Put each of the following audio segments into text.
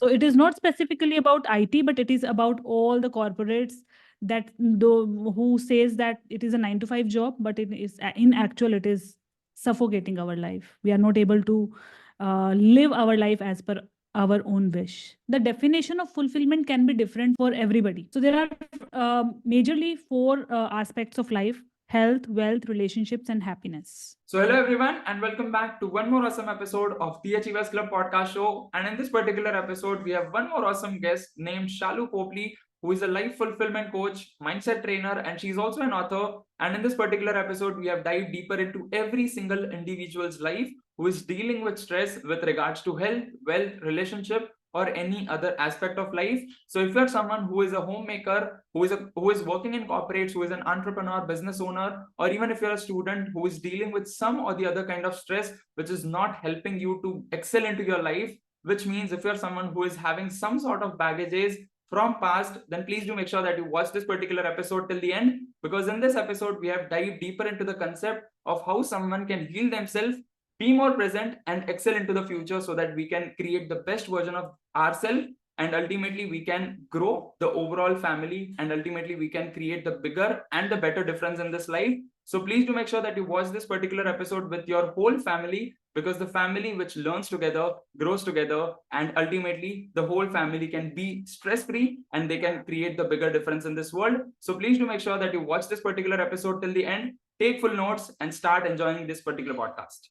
So it is not specifically about IT, but it is about all the corporates that who says that it is a 9 to 5 job, but it is in actual it is suffocating our life. We are not able to live our life as per our own wish. The definition of fulfillment can be different for everybody. So there are majorly four aspects of life: health, wealth, relationships, and happiness. So hello everyone and welcome back to one more awesome episode of the TACPS Club podcast show. And in this particular episode, we have one more awesome guest named Shalu Popli, who is a life fulfillment coach, mindset trainer, and she's also an author. And in this particular episode, we have dived deeper into every single individual's life who is dealing with stress with regards to health, wealth, relationship, or any other aspect of life. So if you're someone who is a homemaker, who is working in corporates, who is an entrepreneur, business owner, or even if you're a student who is dealing with some or the other kind of stress which is not helping you to excel into your life, which means if you're someone who is having some sort of baggages from past, then please do make sure that you watch this particular episode till the end, because in this episode we have dived deeper into the concept of how someone can heal themselves, be more present, and excel into the future so that we can create the best version of ourselves, and ultimately we can grow the overall family, and ultimately we can create the bigger and the better difference in this life. So please do make sure that you watch this particular episode with your whole family, because the family which learns together grows together, and ultimately the whole family can be stress free and they can create the bigger difference in this world. So please do make sure that you watch this particular episode till the end, take full notes, and start enjoying this particular podcast.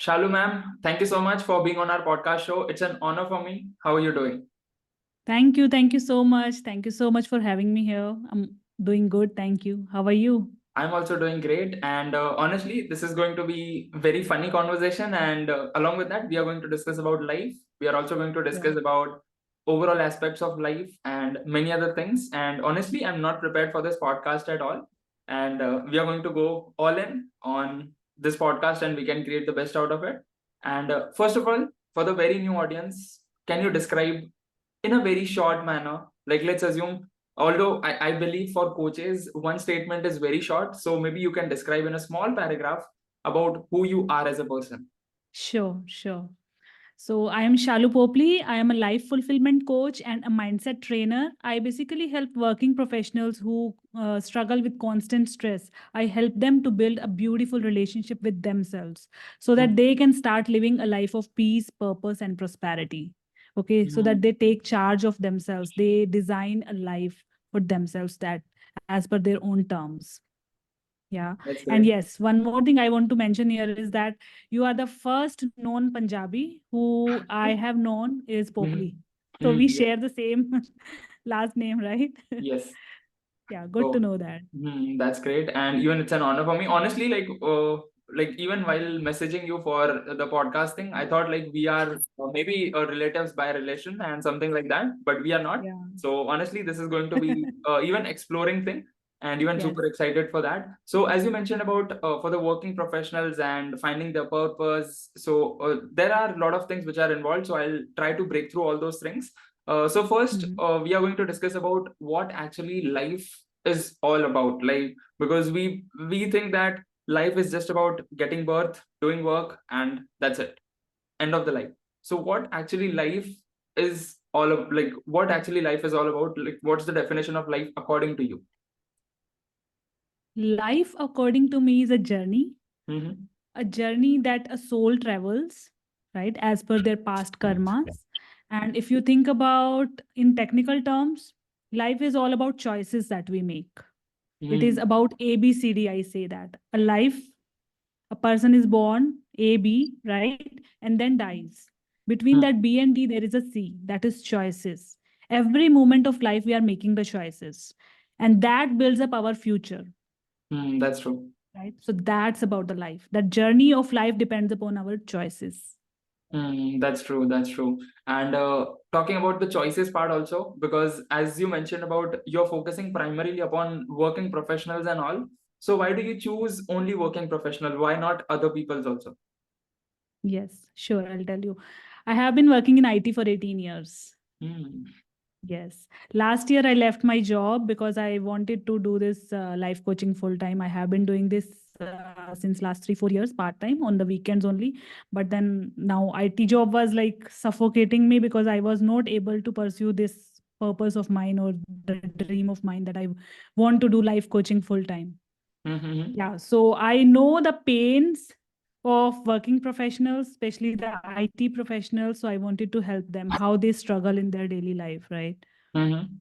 Shalu ma'am, thank you so much for being on our podcast show. It's an honor for me. How are you doing? Thank you. Thank you so much. Thank you so much for having me here. I'm doing good. Thank you. How are you? I'm also doing great. And honestly, this is going to be a very funny conversation. And along with that, we are going to discuss about life. We are also going to discuss about overall aspects of life and many other things. And honestly, I'm not prepared for this podcast at all. And we are going to go all in on this podcast and we can create the best out of it. And first of all, for the very new audience, can you describe in a very short manner, like let's assume, although I believe for coaches one statement is very short, so maybe you can describe in a small paragraph about who you are as a person. Sure, sure. So I am Shalu Popli. I am a life fulfillment coach and a mindset trainer. I basically help working professionals who struggle with constant stress. I help them to build a beautiful relationship with themselves so that they can start living a life of peace, purpose, and prosperity. Okay, so that they take charge of themselves. They design a life for themselves that as per their own terms. Yeah. And yes, one more thing I want to mention here is that you are the first known Punjabi who I have known is Popli. So we share the same last name, right? Yes. Yeah, good to know that. That's great. And even it's an honor for me. Honestly, like even while messaging you for the podcast thing, I thought like we are maybe relatives by relation and something like that, but we are not. Yeah. So honestly, this is going to be even exploring thing, and even Yes. super excited for that. So as you mentioned about for the working professionals and finding their purpose, so there are a lot of things which are involved. So I'll try to break through all those things. So first, we are going to discuss about what actually life is all about, like, because we think that life is just about getting birth, doing work, and that's it, end of the life. So what actually life is all of, like what actually life is all about, like what's the definition of life according to you? Life, according to me, is a journey. A journey that a soul travels, right, as per their past karmas. And if you think about in technical terms, life is all about choices that we make. It is about ABCD, I say that. A life, a person is born, A, B, right? And then dies. Between that B and D, there is a C, that is choices. Every moment of life, we are making the choices. And that builds up our future. That's true. Right? So that's about the life. That journey of life depends upon our choices. That's true. That's true. And talking about the choices part also, because as you mentioned about you're focusing primarily upon working professionals and all. So why do you choose only working professional? Why not other people's also? Yes, sure. I'll tell you. I have been working in IT for 18 years. Hmm. Yes. Last year, I left my job because I wanted to do this life coaching full time. I have been doing this since last 3-4 years, part time on the weekends only. But then now IT job was like suffocating me because I was not able to pursue this purpose of mine or the dream of mine that I want to do life coaching full time. Mm-hmm. Yeah, so I know the pains of working professionals, especially the IT professionals. So I wanted to help them how they struggle in their daily life, right? Mm-hmm.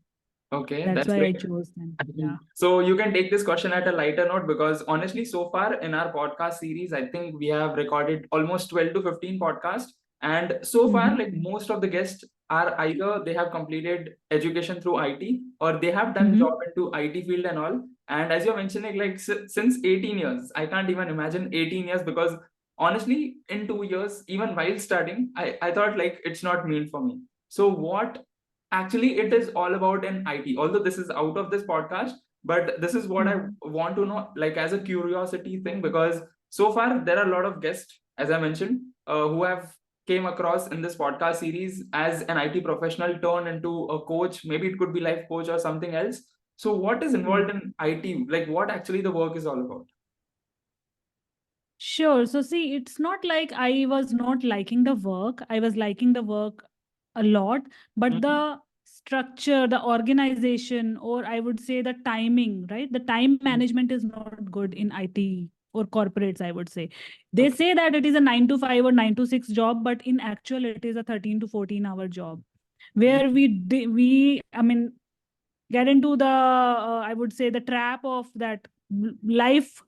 Okay, That's that's why I great. chose them. Yeah. So you can take this question at a lighter note, because honestly, so far in our podcast series, I think we have recorded almost 12 to 15 podcasts. And so far, like, Mm-hmm. most of the guests are either they have completed education through IT, or they have done job Mm-hmm. into IT field and all. And as you're mentioning, like, since 18 years, I can't even imagine 18 years, because honestly, in 2 years, even while studying, I thought like it's not mean for me. So what actually it is all about in IT, although this is out of this podcast, but this is what I Mm-hmm. want to know, like, as a curiosity thing, because so far there are a lot of guests, as I mentioned, who have came across in this podcast series as an IT professional turned into a coach. Maybe it could be life coach or something else. So what is involved in IT? Like, what actually the work is all about? Sure. So, see, it's not like I was not liking the work. I was liking the work a lot, but Mhm. the structure, the organization, or I would say the timing, right? The time management is not good in IT or corporates, I would say. They Okay. say that it is a 9 to 5 or 9 to 6 job, but in actual, it is a 13 to 14 hour job where I mean, get into the, I would say, the trap of that life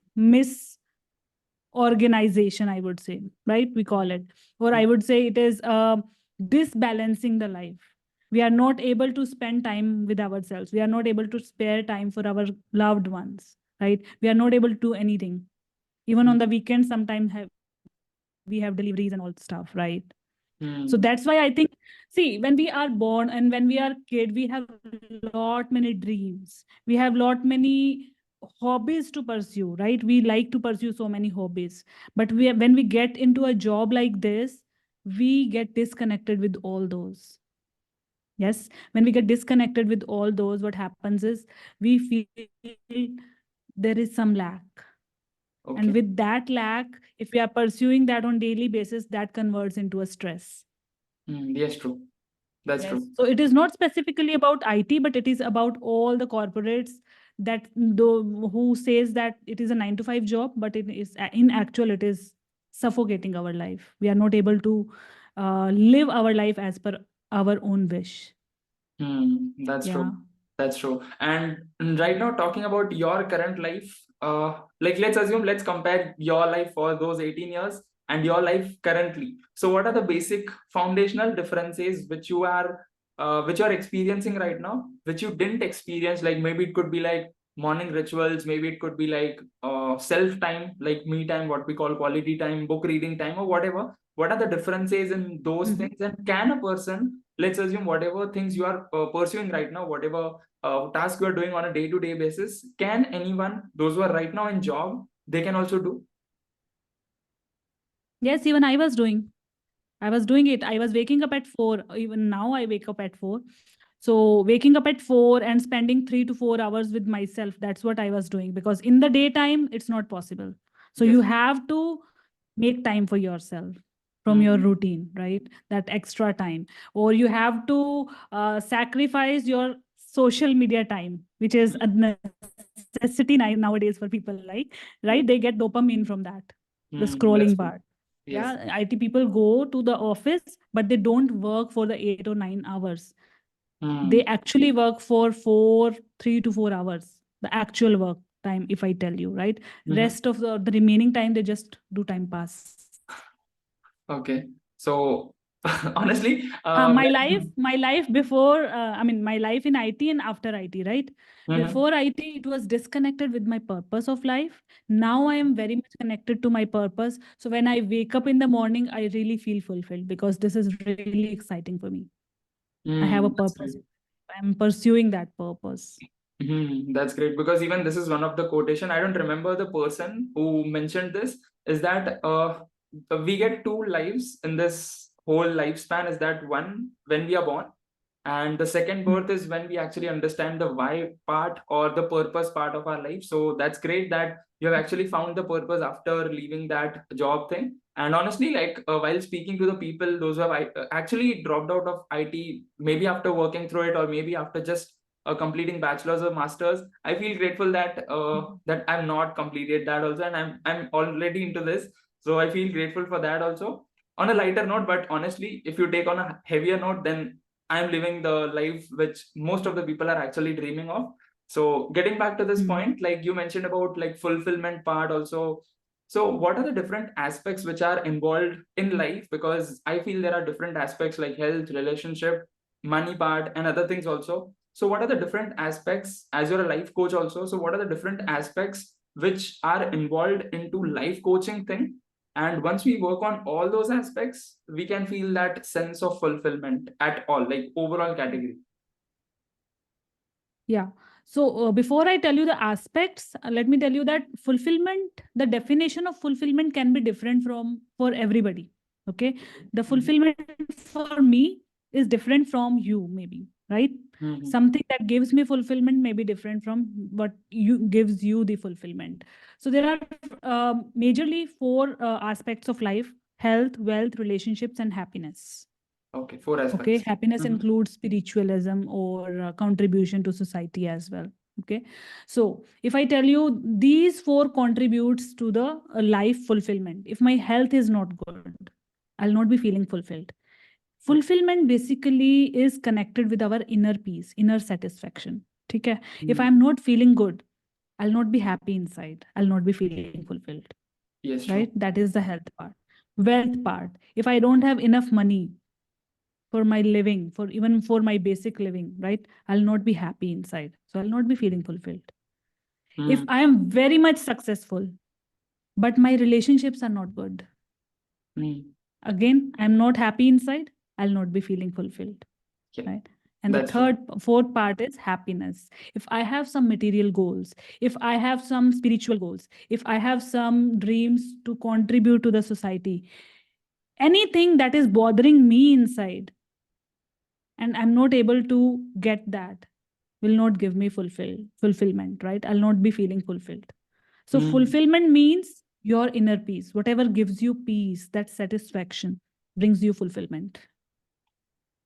organization, I would say, right? We call it, or I would say it is disbalancing the life. We are not able to spend time with ourselves. We are not able to spare time for our loved ones, right? We are not able to do anything. Even on the weekends, sometimes we have deliveries and all stuff, right? So that's why I Hmm. think, see, when we are born and when we are kid, we have lot many dreams. We have lot many hobbies to pursue, right? We like to pursue so many hobbies. But when we get into a job like this, we get disconnected with all those. Yes. When we get disconnected with all those, what happens is we feel there is some lack. And Okay. with that lack, if we are pursuing that on daily basis, that converts into a stress. Yes, true. That's Yes. true. So it is not specifically about IT, but it is about all the corporates that who says that it is a 9 to 5 job, but it is in actual it is suffocating our life. We are not able to live our life as per our own wish. That's true. Yeah. That's true. And right now, talking about your current life, like, let's assume, let's compare your life for those 18 years and your life currently. So, what are the basic foundational differences which you are experiencing right now, which you didn't experience? Like, maybe it could be like morning rituals, maybe it could be like self time, like me time, what we call quality time, book reading time, or whatever. What are the differences in those Mhm. things? And can a person, let's assume, whatever things you are pursuing right now, whatever task you are doing on a day-to-day basis, can anyone, those who are right now in job, they can also do? Yes, even I was doing. I was doing it. I was waking up at 4. Even now, I wake up at 4. So, waking up at 4 and spending 3 to 4 hours with myself, that's what I was doing. Because in the daytime, it's not possible. So, Yes. you have to make time for yourself from your Mm-hmm. routine, right? That extra time. Or you have to sacrifice your social media time, which is a necessity nowadays for people, like, right? They get dopamine from that, the That's scrolling true. part. Yes. Yeah, IT people go to the office, but they don't work for the 8 or 9 hours. They Mm. actually work for 3 to 4 hours, the actual work time, if I tell you, right? Mm-hmm. Rest of the remaining time, they just do time pass. Okay. So, honestly, My life before, I mean, my life in IT and after IT, right? Mhm. Before IT, it was disconnected with my purpose of life. Now I am very much connected to my purpose. So when I wake up in the morning, I really feel fulfilled because this is really exciting for me. I have a That's great. purpose. I'm pursuing that purpose. That's great, because even this is one of the quotation. I don't remember the person who mentioned this. Is that we get two lives in this whole lifespan? Is that one when we are born, And the second Mm. birth is when we actually understand the why part or the purpose part of our life. So that's great that you have actually found the purpose after leaving that job thing. And honestly, like while speaking to the people, those who have actually dropped out of IT, maybe after working through it or maybe after just completing bachelor's or master's, I feel grateful that that I'm not completed that also, and I'm already into this. So I feel grateful for that also. On a lighter note, but honestly, if you take on a heavier note, then I'm living the life which most of the people are actually dreaming of. So getting back to this Mm. point, like you mentioned about like fulfillment part also. So what are the different aspects which are involved in life? Because I feel there are different aspects like health, relationship, money part, and other things also. So what are the different aspects as you're a life coach also? So what are the different aspects which are involved into life coaching thing? And once we work on all those aspects, we can feel that sense of fulfillment at all, like overall category. Yeah. So before I tell you the aspects, let me tell you that fulfillment, the definition of fulfillment can be different from for everybody. Okay. The fulfillment for me is different from you, maybe, right? Mm-hmm. Something that gives me fulfillment may be different from what you gives you the fulfillment. So there are majorly four aspects of life: health, wealth, relationships, and happiness. Okay, four Okay, aspects. happiness Mm-hmm. includes spiritualism or contribution to society as well. Okay, so if I tell you these four contributes to the life fulfillment, if my health is not good, I'll not be feeling fulfilled. Fulfillment basically is connected with our inner peace, inner satisfaction. Okay, if Mm. I'm not feeling good, I'll not be happy inside, I'll not be feeling fulfilled. Yes, Right, true. that is the health part. Wealth part, if I don't have enough money for my living, for even for my basic living, right, I'll not be happy inside, so I'll not be feeling fulfilled. If Mm. I am very much successful but my relationships are not good, Mm. again I'm not happy inside, I'll not be feeling fulfilled. Yeah, Right, and the that's true. fourth part is happiness. If I have some material goals, if I have some spiritual goals, if I have some dreams to contribute to the society, anything that is bothering me inside and I'm not able to get that will not give me fulfillment, right? I'll not be feeling fulfilled. So Mm. fulfillment means your inner peace, whatever gives you peace, that satisfaction brings you fulfillment.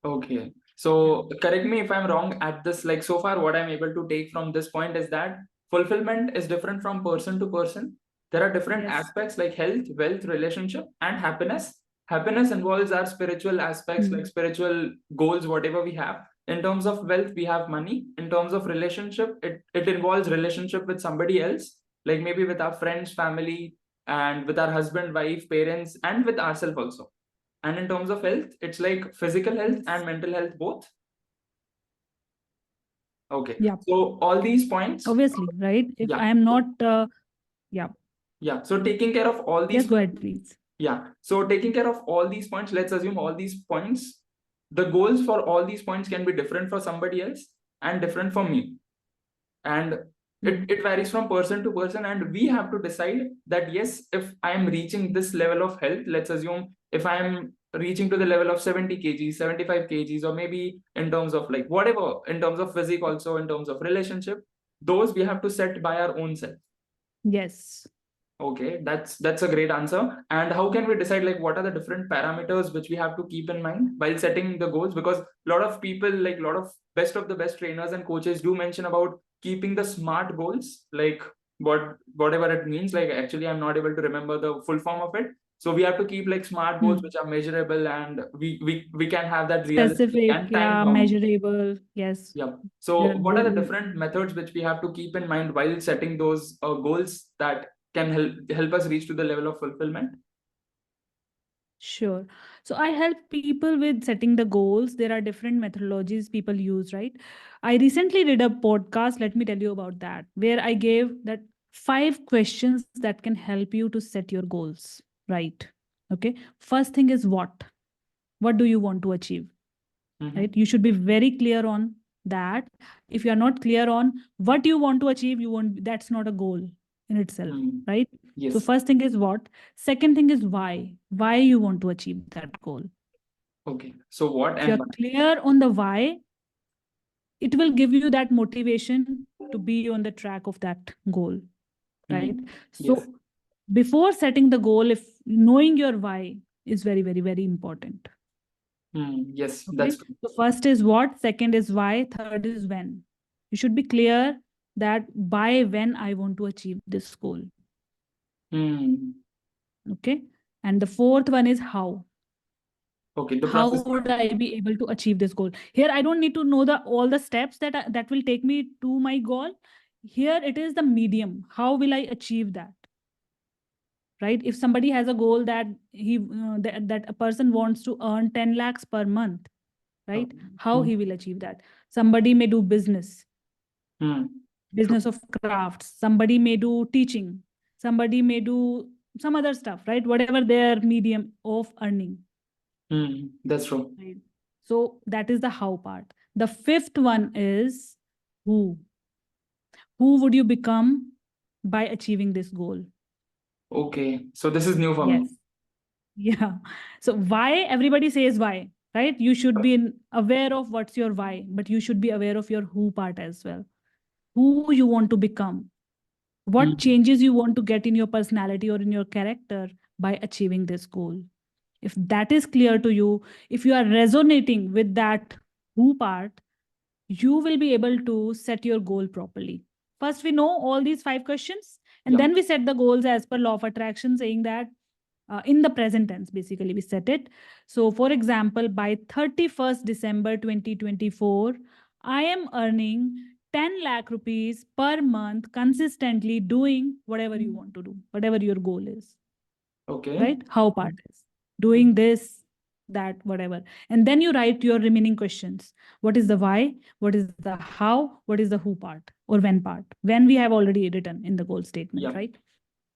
Okay. Yeah. So correct me if I'm wrong at this. Like so far, what I'm able to take from this point is that fulfillment is different from person to person. There are different Yes. aspects like health, wealth, relationship, and happiness. Happiness involves our spiritual aspects, like Hmm. spiritual goals, whatever we have. In terms of wealth, we have money. In terms of relationship, it involves relationship with somebody else, like maybe with our friends, family, and with our husband, wife, parents, and with ourselves also. And in terms of health, it's like physical health and Yes. mental health both. Okay. Yeah. So all these points, Obviously, right? If yeah. I am not, yeah. Yeah. So taking care of all Yes, these, go ahead, please. yeah. So taking care of all these points, let's assume all these points, the goals for all these points can be different for somebody else and different for me. And Hmm. it varies from person to person, and we have to decide that yes, if I am reaching this level of health, let's assume if I am reaching to the level of 70 kgs, 75 kgs, or maybe in terms of like whatever, in terms of physique also, in terms of relationship, those we have to set by our own self. Yes. Okay, that's a great answer. And how can we decide like what are the different parameters which we have to keep in mind while setting the goals? Because a lot of people, like a lot of the best trainers and coaches do mention about keeping the SMART goals, like whatever it means. Like actually, I'm not able to remember the full form of it. So we have to keep like SMART goals Hmm. which are measurable, and we can have that realistic Specific, and time yeah, bound. measurable. Yes. Yeah. There, So, what are the there, different methods which we have to keep in mind while setting those goals that can help us reach to the level of fulfillment? Sure. So I help people with setting the goals. There are different methodologies people use, right? I recently did a podcast, let me tell you about that, where I gave that 5 questions that can help you to set your goals, right? Okay. First thing is what? What do you want to achieve? Right? Mm-hmm. You should be very clear on that. If you are not clear on what you want to achieve, you won't, that's not a goal in itself, Mm. right? So Yes. first thing is what, second thing is why you want to achieve that goal. Okay. So, what If you're and why? clear on the why, it will give you that motivation to be on the track of that goal, right? So Yes. before setting the goal, if knowing your why is very, very, very important. Yes, Okay. that's true. So first is what, second is why, third is when. You should be clear that by when I want to achieve this goal. Hmm. Okay. And the fourth one is how. Okay, the How process. would I be able to achieve this goal? Here, I don't need to know all the steps that will take me to my goal. Here, it is the medium. How will I achieve that? Right? If somebody has a goal that that a person wants to earn 10 lakhs per month, right? Okay. How Hmm. he will achieve that? Somebody may do business, Hmm. True. business of crafts. Somebody may do teaching. Somebody may do some other stuff, right? Whatever their medium of earning. That's true. Right. So that is the how part. The fifth one is who. Who would you become by achieving this goal? Okay, so this is new for me. Yes. Yeah. So why everybody says why, right? You should be aware of what's your why, but you should be aware of your who part as well. Who you want to become, what Hmm. changes you want to get in your personality or in your character by achieving this goal. If that is clear to you, if you are resonating with that who part, you will be able to set your goal properly. First, we know all these five questions, and Yeah. then we set the goals as per law of attraction, saying that in the present tense, basically, we set it. So, for example, by 31st December 2024, I am earning 10 lakh rupees per month consistently doing whatever you want to do, whatever your goal is, Okay. right? How part is doing this, that, whatever. And then you write your remaining questions. What is the why? What is the how? What is the who part or when part? When we have already written in the goal statement, Yeah. right?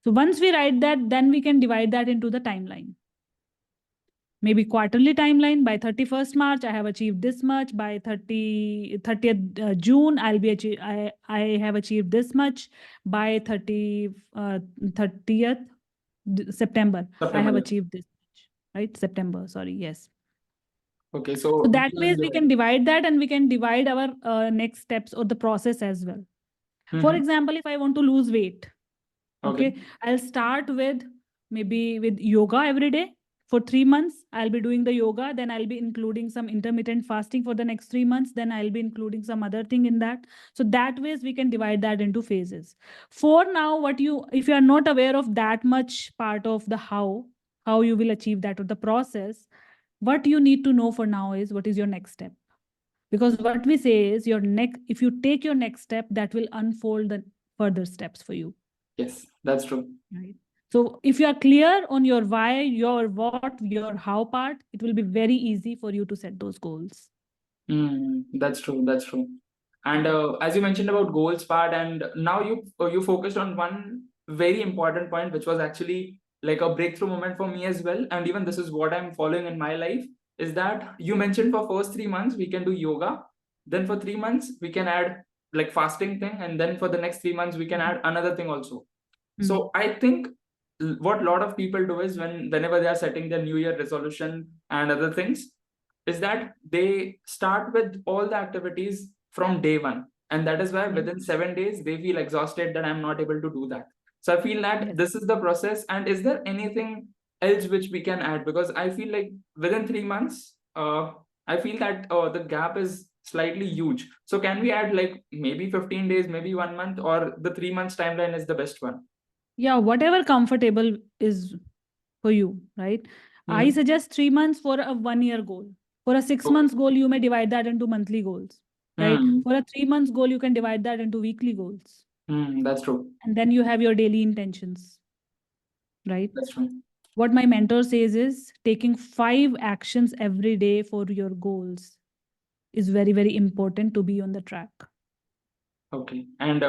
So once we write that, then we can divide that into the timeline. Maybe quarterly timeline. By 31st March, I have achieved this much. By 30th June, I have achieved this much. By 30th September, I September. have Yeah. achieved this much. Right? September, sorry. Yes. Okay, So so that this way is we the. can divide that, and we can divide our next steps or the process as well. For Mm-hmm. example, if I want to lose weight, Okay. okay, I'll start with maybe with yoga every day for 3 months. I'll be doing the yoga, then I'll be including some intermittent fasting for the next 3 months, then I'll be including some other thing in that. So that ways we can divide that into phases. For now, what you, if you are not aware of that much part of the how you will achieve that or the process, what you need to know for now is what is your next step. Because what we say is your next, if you take your next step, that will unfold the further steps for you. Yes, that's true. Right. So if you are clear on your why, your what, your how part, it will be very easy for you to set those goals. That's true. That's true. And Right. as you mentioned about goals part, and now you focused on one very important point, which was actually like a breakthrough moment for me as well. And even this is what I'm following in my life, is that you mentioned for first 3 months we can do yoga, then for 3 months we can add like fasting thing, and then for the next 3 months we can add another thing also. Mm. So I think what a lot of people do is whenever they are setting their New Year resolution and other things, is that they start with all the activities from day one. And that is why Yeah. within 7 days they feel exhausted that I'm not able to do that. So I feel that Yes. this is the process. And is there anything else which we can add? Because I feel like within 3 months, I feel that the gap is slightly huge. So can we add like maybe 15 days, maybe 1 month, or the 3 months timeline is the best one? Yeah. Whatever comfortable is for you, right? I Mm-hmm. suggest 3 months for a 1 year goal. For a six Okay. months goal, you may divide that into monthly goals, right? Hmm. For a 3 months goal, you can divide that into weekly goals. That's true. And then you have your daily intentions, right? That's true. What my mentor says is taking 5 actions every day for your goals is very, very important to be on the track. Okay. And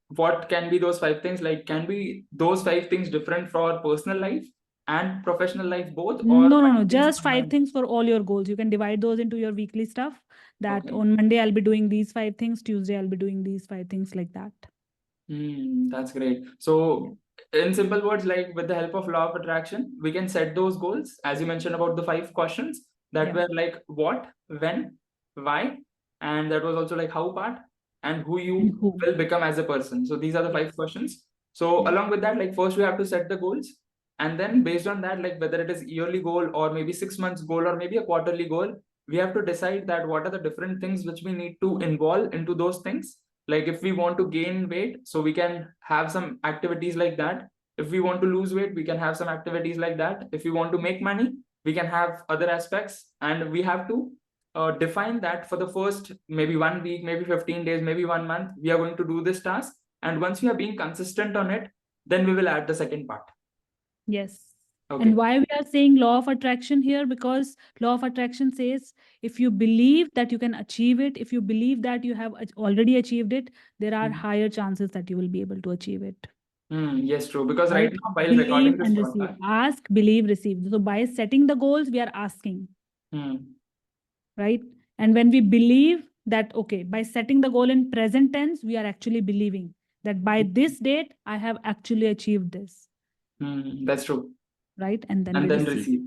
what can be those 5 things? Like, can be those 5 things different for personal life and professional life both, or No, no, five no. things Just five combined? things for all your goals. You can divide those into your weekly stuff. That Okay. on Monday, I'll be doing these 5 things. Tuesday, I'll be doing these 5 things like that. That's great. Yeah. So, in simple words, like with the help of law of attraction, we can set those goals, as you mentioned about the 5 questions that Yeah. were like what, when, why, and that was also like how part, and who And you who? will become as a person. So these are the Yes. 5 questions. So Yeah. along with that, like first we have to set the goals, and then based on that, like whether it is yearly goal or maybe 6 months goal or maybe a quarterly goal, we have to decide that what are the different things which we need to involve into those things. Like if we want to gain weight, so we can have some activities like that. If we want to lose weight, we can have some activities like that. If we want to make money, we can have other aspects, and we have to define that for the first maybe 1 week, maybe 15 days, maybe 1 month, we are going to do this task. And once we are being consistent on it, then we will add the second part. Yes. And Okay. why we are saying law of attraction here? Because law of attraction says if you believe that you can achieve it, if you believe that you have already achieved it, there are Mm. higher chances that you will be able to achieve it. Yes, true. Because right Right? now, while Believe recording this and receive. podcast, Ask, believe, receive. So by setting the goals, we are asking, mm, right? And when we believe that, okay, by setting the goal in present tense, we are actually believing that by this date, I have actually achieved this, that's true. right? And then we And then receive. receive.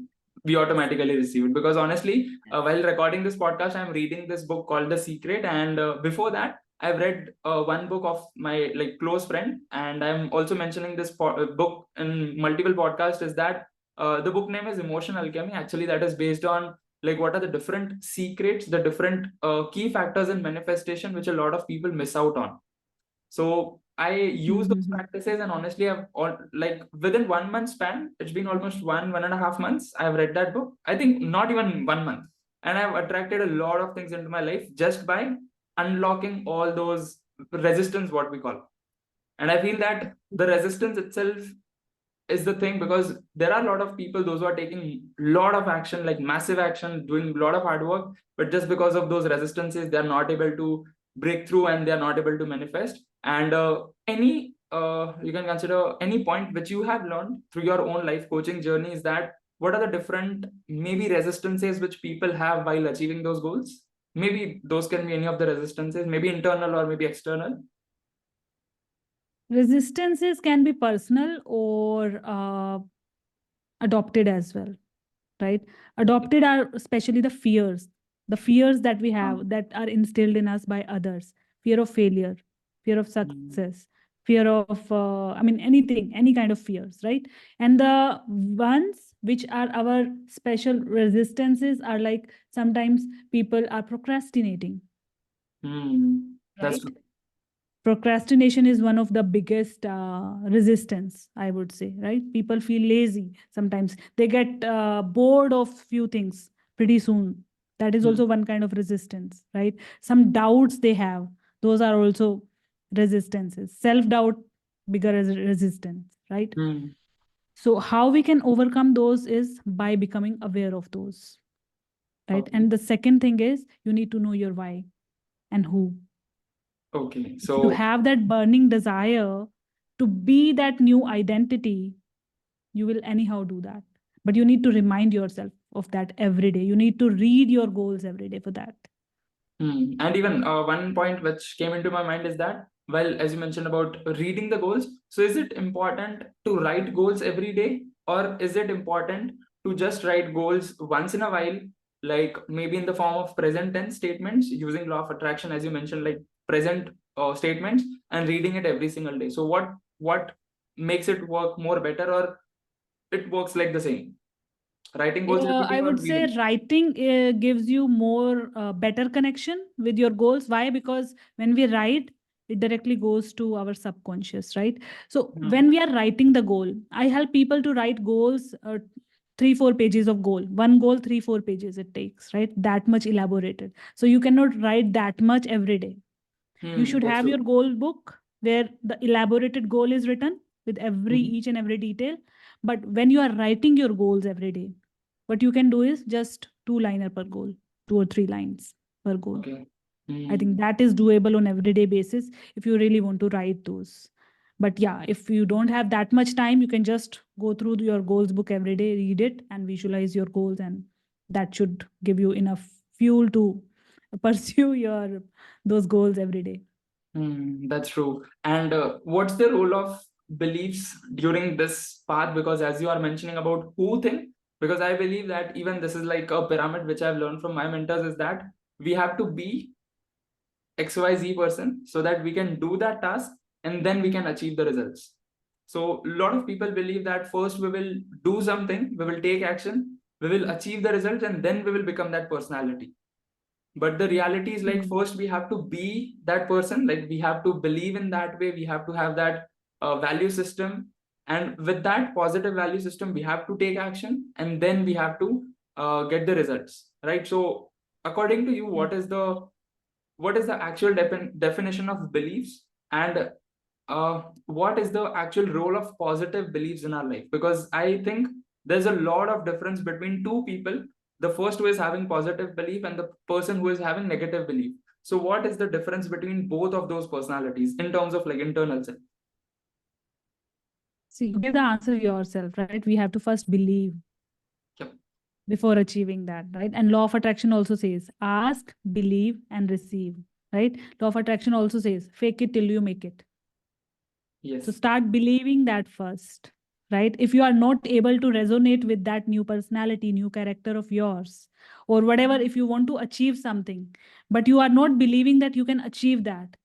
We automatically receive it, because honestly, Yes. while recording this podcast, I'm reading this book called The Secret, and before that, I've read one book of my like close friend, and I'm also mentioning this book in multiple podcasts. Is that the book name is Emotion Alchemy? Actually, that is based on like what are the different secrets, the different key factors in manifestation which a lot of people miss out on. So I use those Mm-hmm. practices, and honestly, I've all like within 1 month span, it's been almost 1.5 months. I've read that book. I think not even 1 month, and I've attracted a lot of things into my life just by unlocking all those resistance, what we call. And I feel that the resistance itself is the thing, because there are a lot of people those who are taking a lot of action, like massive action, doing a lot of hard work, but just because of those resistances, they are not able to break through, and they are not able to manifest. And any you can consider any point which you have learned through your own life coaching journey, is that what are the different maybe resistances which people have while achieving those goals. Maybe those can be any of the resistances, maybe internal or maybe external. Resistances can be personal or adopted as well, right? Adopted are especially the fears that we Um, have that are instilled in us by others: fear of failure, fear of mm, success, fear of, I mean, anything, any kind of fears, right? And the ones which are our special resistances are like sometimes people are procrastinating, that's right? true. Procrastination is one of the biggest resistance, I would say, right? People feel lazy sometimes, they get bored of few things pretty soon. That is Mm, also one kind of resistance, right? Some doubts they have, those are also resistances. Self doubt, bigger as resistance, right? mm, So how we can overcome those is by becoming aware of those, right? okay. And the second thing is you need to know your why and who. Okay, If you so have that burning desire to be that new identity, you will anyhow do that. But you need to remind yourself of that every day. You need to read your goals every day for that. And even one point which came into my mind is that, well, as you mentioned about reading the goals, so is it important to write goals every day, or is it important to just write goals once in a while, like maybe in the form of present tense statements using law of attraction, as you mentioned, like present statements, and reading it every single day? So what makes it work more better, or it works like the same? Writing goals every day I or would say reading? writing gives you more better connection with your goals. Why? Because when we write, it directly goes to our subconscious, right? So Hmm. when we are writing the goal, I help people to write goals, 3 4 pages of goal. One goal, 3 4 pages it takes, right? That much elaborated. So you cannot write that much every day. You should That's have your true. goal book where the elaborated goal is written with every Mhm. each and every detail. But when you are writing your goals every day, what you can do is just two liner per goal, 2 or 3 lines per goal. Okay. I think Hmm. that is doable on everyday basis if you really want to write those. But yeah, if you don't have that much time, you can just go through your goals book every day, read it, and visualize your goals, and that should give you enough fuel to pursue your those goals every day. That's true. And what's the role of beliefs during this path? Because as you are mentioning about who thing, because I believe that even this is like a pyramid which I've learned from my mentors, is that we have to be. XYZ person so that we can do that task and then we can achieve the results. So a lot of people believe that first we will do something, we will take action, we will achieve the result, and then we will become that personality. But the reality is like first we have to be that person, like we have to believe in that way, we have to have that value system, and with that positive value system we have to take action, and then we have to get the results, right? So according to you, what is the actual definition of beliefs, and what is the actual role of positive beliefs in our life? Because I think there's a lot of difference between two people, the first who is having positive belief and the person who is having negative belief. So what is the difference between both of those personalities in terms of like internal self? So you give the answer yourself, right? We have to first believe. Yep. Before achieving that, right? And law of attraction also says ask, believe, and receive, right? Law of attraction also says fake it till you make it. Yes. So start believing that first, right? If you are not able to resonate with that new personality, new character of yours, or whatever, if you want to achieve something, but you are not believing that you can achieve that,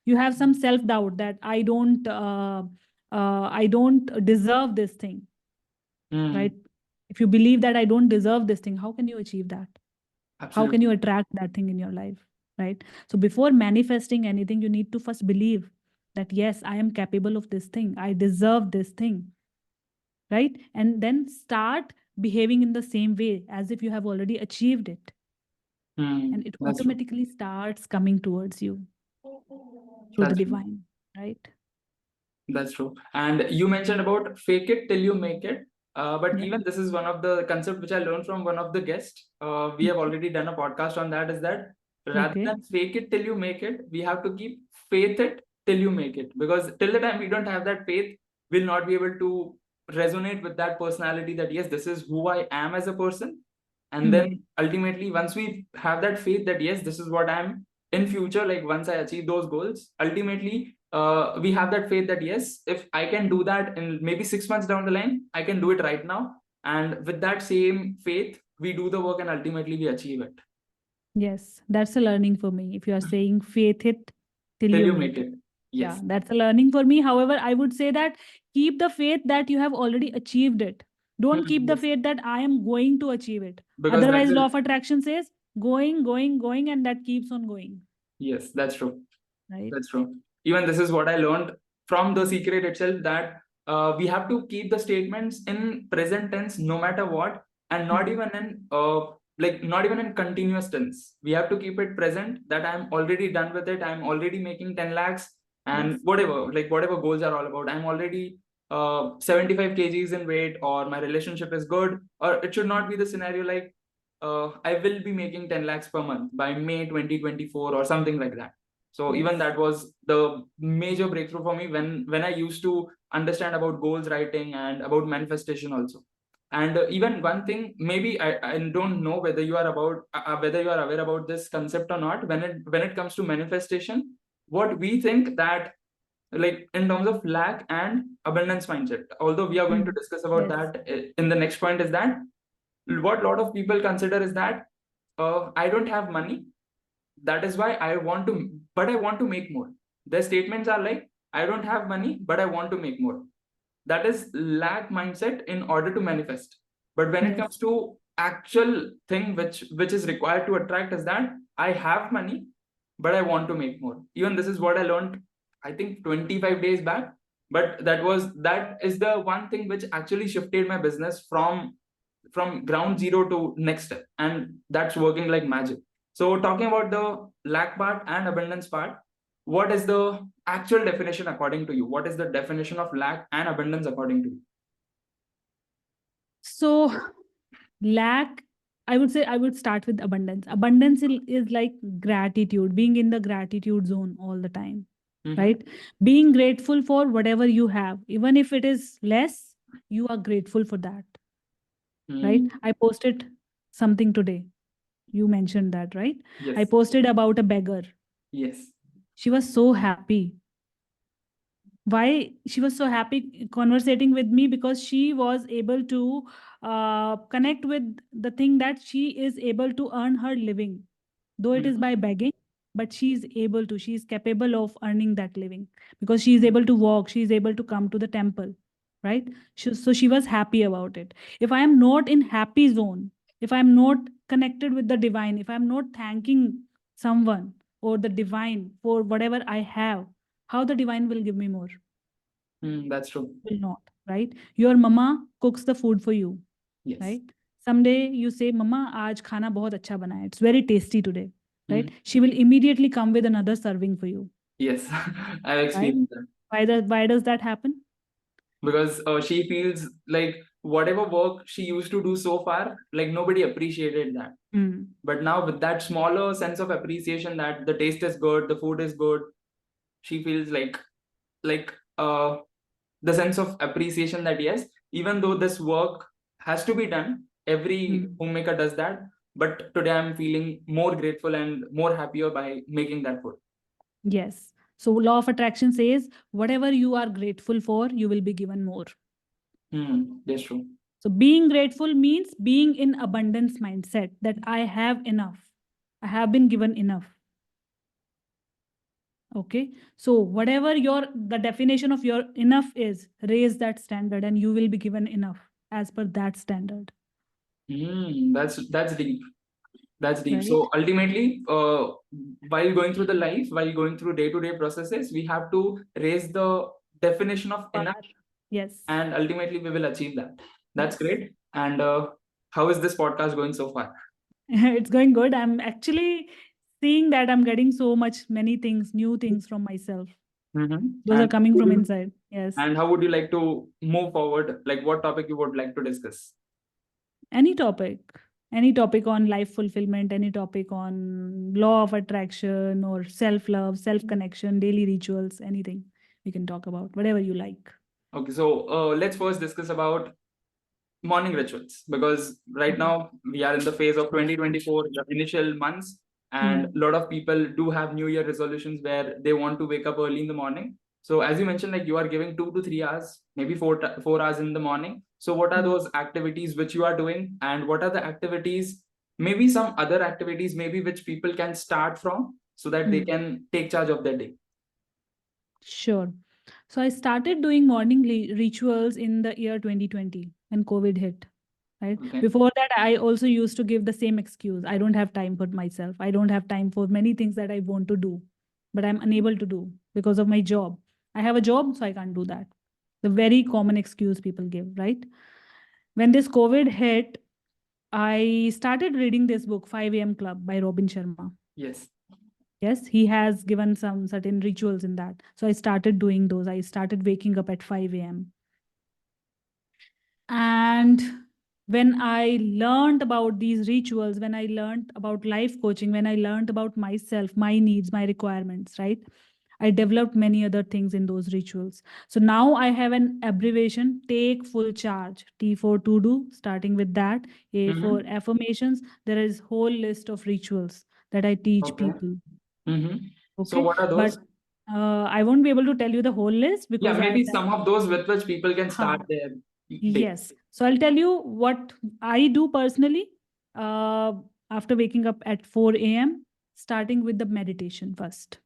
you have some self doubt that I don't deserve this thing, right? If you believe that I don't deserve this thing, how can you achieve that? Absolutely. How can you attract that thing in your life, right? So before manifesting anything, you need to first believe that yes, I am capable of this thing, I deserve this thing, right? And then start behaving in the same way as if you have already achieved it, and it That's true. automatically starts coming towards you through the That's true. divine, right? That's true. And you mentioned about fake it till you make it. But Yeah. even this is one of the concept which I learned from one of the guests. We have already done a podcast on that. Is that rather Okay. than fake it till you make it, we have to keep faith it till you make it. Because till the time we don't have that faith, we'll not be able to resonate with that personality that yes, this is who I am as a person. And then ultimately, once we have that faith that yes, this is what I'm in future, like once I achieve those goals, ultimately we have that faith that yes, if I can do that in maybe 6 months down the line, I can do it right now. And with that same faith, we do the work and ultimately we achieve it. Yes, that's a learning for me. If you are saying faith it till Till you you make make it. it. Yeah, Yes. that's a learning for me. However, I would say that keep the faith that you have already achieved it. Don't keep the Yes. faith that I am going to achieve it. Because that's Otherwise, law a of attraction says going, going, going, and that keeps on going. yes, that's true. Right? That's true. Even this is what I learned from The Secret itself, that we have to keep the statements in present tense no matter what, and not even in not even in continuous tense. We have to keep it present that I'm already done with it. I'm already making 10 lakhs and Yes. whatever goals are all about. I'm already 75 kgs in weight, or my relationship is good, or it should not be the scenario like I will be making 10 lakhs per month by May 2024 or something like that. So Yes. even that was the major breakthrough for me when I used to understand about goals writing and about manifestation also. And even one thing, maybe I don't know whether you are whether you are aware about this concept or not. When it comes to manifestation, what we think that like in terms of lack and abundance mindset. Although we are going to discuss about Yes. that in the next point, is that what a lot of people consider is that I don't have money, that is why I want to make more. Their statements are like, I don't have money, but I want to make more. That is lack mindset in order to manifest. But when it Yes. comes to actual thing which is required to attract, is that I have money, but I want to make more. Even this is what I learned, I think 25 days back. But that is the one thing which actually shifted my business from ground zero to next step, and that's working like magic. So talking about the lack part and abundance part, what is the actual definition according to you? What is the definition of lack and abundance according to you? So lack, I would say I would start with abundance. Abundance is like gratitude, being in the gratitude zone all the time, right? Being grateful for whatever you have, even if it is less, you are grateful for that, right? I posted something today. You mentioned that, right? I Yes. posted about a beggar. Yes. She was so happy. Why she was so happy conversating with me? Because she was able to connect with the thing that she is able to earn her living, though it is by begging, but she's capable of earning that living because she's able to walk, she's able to come to the temple, right? So she was happy about it. If I am not in happy zone, if I'm not connected with the divine, if I'm not thanking someone or the divine for whatever I have, how the divine will give me more? That's true. Will not, right? Your mama cooks the food for you, Yes. right? Someday you say, Mama, aaj khana bahut acha bana hai. It's very tasty today, right? She will immediately come with another serving for you, Yes, I've right? experienced that. Why does that happen? Because she feels like whatever work she used to do so far, like nobody appreciated that. Mm. But now with that smaller sense of appreciation that the taste is good, the food is good, she feels like the sense of appreciation that yes, even though this work has to be done, every Mm. homemaker does that. But today I'm feeling more grateful and more happier by making that food. Yes. So law of attraction says whatever you are grateful for, you will be given more. That's true. So being grateful means being in abundance mindset that I have enough. I have been given enough. Okay. So whatever the definition of your enough is, raise that standard and you will be given enough as per that standard. That's deep. That's deep. Right. So ultimately, while going through the life, while going through day-to-day processes, we have to raise the definition of Bar. enough, Yes. and ultimately we will achieve that. That's Yes. great. And how is this podcast going so far? It's going good. I'm actually seeing that I'm getting so much, many things, new things from myself. Those are And coming from inside. Yes. how would you like to move forward? Like what topic you would like to discuss? Any topic, any topic on life fulfillment, any topic on law of attraction or self love, self connection, daily rituals, anything we can talk about, whatever you like. Okay, so let's first discuss about morning rituals, because right Okay. now we are in the phase of 2024, the initial months, and a Hmm. lot of people do have new year resolutions where they want to wake up early in the morning. So as you mentioned, like you are giving 2 to 3 hours, maybe 4 hours in the morning. So what are Hmm. those activities which you are doing, and what are the activities, maybe some other activities maybe which people can start from so that they Hmm. can take charge of their day? Sure. So I started doing morning rituals in the year 2020 when COVID hit. Right. Okay. Before that, I also used to give the same excuse. I don't have time for myself. I don't have time for many things that I want to do, but I'm unable to do because of my job. I have a job, so I can't do that. The very common excuse people give, right? When this COVID hit, I started reading this book, 5 a.m. Club by Robin Sharma. Yes. Yes, he has given some certain rituals in that. So I started doing those. I started waking up at 5 a.m. And when I learned about these rituals, when I learned about life coaching, when I learned about myself, my needs, my requirements, right? I developed many other things in those rituals. So now I have an abbreviation, take full charge. T for to do, starting with that. A for affirmations. There is whole list of rituals that I teach Okay. people. So Okay. what are But those? I won't be able to tell you the whole list Yeah, because maybe some of those with which people can start huh, their day. yes. So I'll tell you what I do personally uh, after waking up at 4 a.m., starting with the meditation first,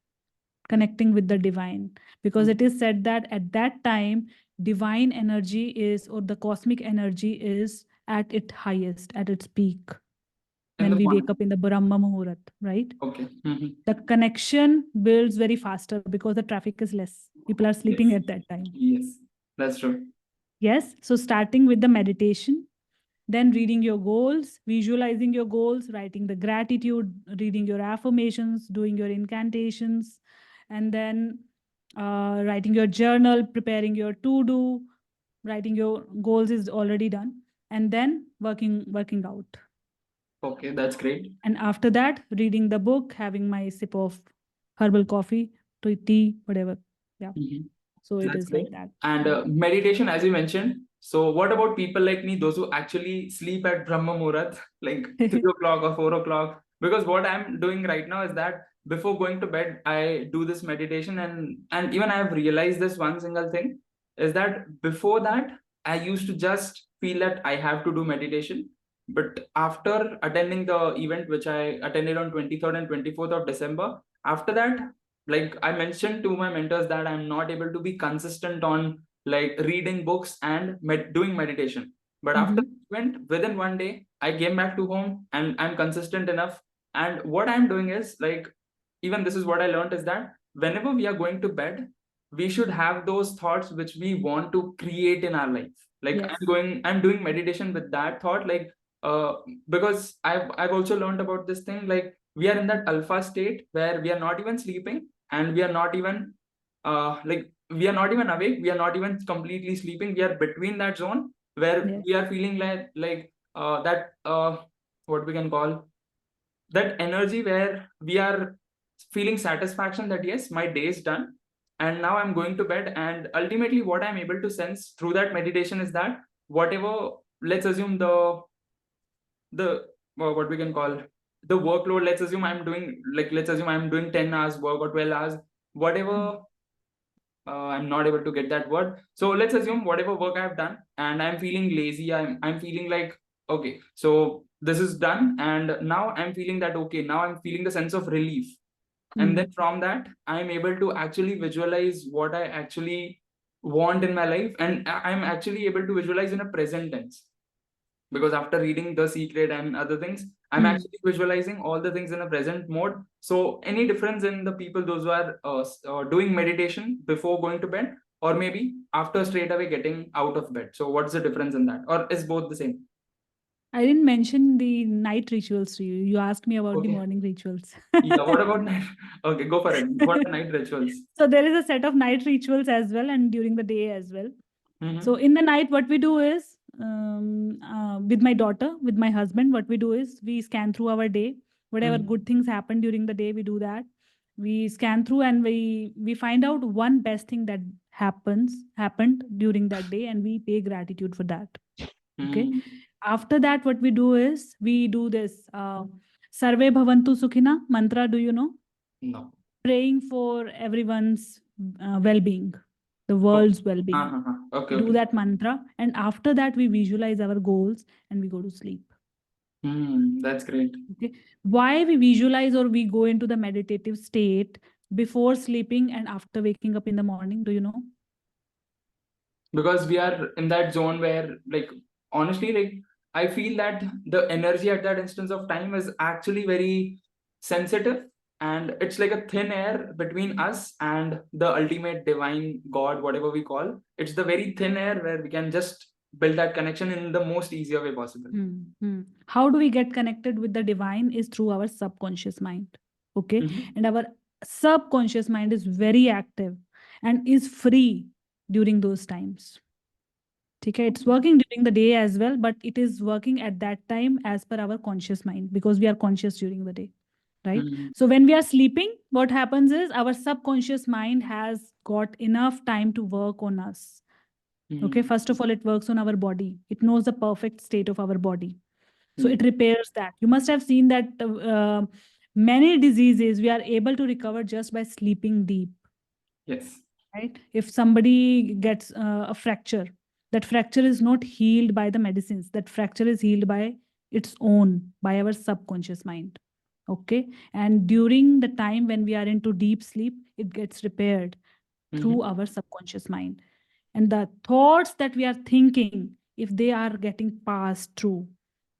connecting with the divine. Because it is said that at that time, divine energy is, or the cosmic energy is at its highest, at its peak, In when the we wake morning. up in the Brahma Muhurat, right? Okay. The connection builds very faster because the traffic is less. People are sleeping Yes. at that time. Yes. That's true. Yes. So starting with the meditation, then reading your goals, visualizing your goals, writing the gratitude, reading your affirmations, doing your incantations, and then writing your journal, preparing your to do, writing your goals is already done, and then working out. Okay, that's great. And after that, reading the book, having my sip of herbal coffee, tea, whatever. Yeah. Mhm. So it That's is great. like that. And Yeah. meditation, as you mentioned. So, what about people like me, those who actually sleep at Brahma Muhurat, like 3 o'clock or 4 o'clock? Because what I'm doing right now is that before going to bed, I do this meditation, and even I have realized this one single thing is that before that, I used to just feel that I have to do meditation, But after attending the event, which I attended on 23rd and 24th of December, after that, like I mentioned to my mentors that I'm not able to be consistent on like reading books and doing meditation. But after Mm-hmm. the event, within one day, I came back to home and I'm consistent enough. And what I'm doing is like, even this is what I learned is that whenever we are going to bed, we should have those thoughts which we want to create in our life. Like Yes. I'm doing meditation with that thought, like uh, because I've also learned about this thing, like we are in that alpha state where we are not even sleeping and we are not even like we are not even awake, we are not even completely sleeping, we are between that zone where Yes. we are feeling like that what we can call that energy where we are feeling satisfaction that yes, my day is done and now I'm going to bed. And ultimately what I'm able to sense through that meditation is that whatever, let's assume the what we can call the workload, let's assume I'm doing, like let's assume I'm doing 10 hours work or 12 hours, whatever, I'm not able to get that word. So let's assume whatever work I've done and I'm feeling lazy, I'm feeling like okay, so this is done and now I'm feeling that okay, now I'm feeling the sense of relief. And then Mm. from that I'm able to actually visualize what I actually want in my life, and I'm actually able to visualize in a present tense, because after reading The Secret and other things, I'm Mm. actually visualizing all the things in a present mode. So any difference in the people those who are doing meditation before going to bed, or maybe after straight away getting out of bed, so what's the difference in that, or is both the same? I didn't mention the night rituals to you. You asked me about the Okay. morning rituals. Yeah, what about night? Okay, go for it. What are night rituals? So there is a set of night rituals as well, and during the day as well. So Mm-hmm. in the night, what we do is, with my daughter, with my husband, what we do is we scan through our day. Whatever Mm-hmm. good things happen during the day, we do that. We scan through and we find out one best thing that happened during that day, and we pay gratitude for that. Okay. Mm-hmm. After that, what we do is we do this Sarve Bhavantu Sukhina mantra. Do you know? No. Praying for everyone's well-being, the Oh. world's well-being. Uh-huh. Okay, We do okay. that mantra, and after that, we visualize our goals and we go to sleep. That's great. Okay. Why we visualize or we go into the meditative state before sleeping and after waking up in the morning? Do you know? Because we are in that zone where like honestly, like I feel that the energy at that instance of time is actually very sensitive, and it's like a thin air between us and the ultimate divine god, whatever we call. It's the very thin air where we can just build that connection in the most easier way possible. How do we get connected with the divine is through our subconscious mind. Okay. Mm-hmm. And our subconscious mind is very active and is free during those times. Okay, it's working during the day as well, but it is working at that time as per our conscious mind because we are conscious during the day, right? Mm-hmm. So when we are sleeping, what happens is our subconscious mind has got enough time to work on us. Okay, first of all, it works on our body. It knows the perfect state of our body. So Mm-hmm. it repairs that. You must have seen that many diseases we are able to recover just by sleeping deep, Yes. right? If somebody gets a fracture, that fracture is not healed by the medicines, that fracture is healed by its own, by our subconscious mind. Okay. And during the time when we are into deep sleep, it gets repaired through Mm-hmm. our subconscious mind. And the thoughts that we are thinking, if they are getting passed through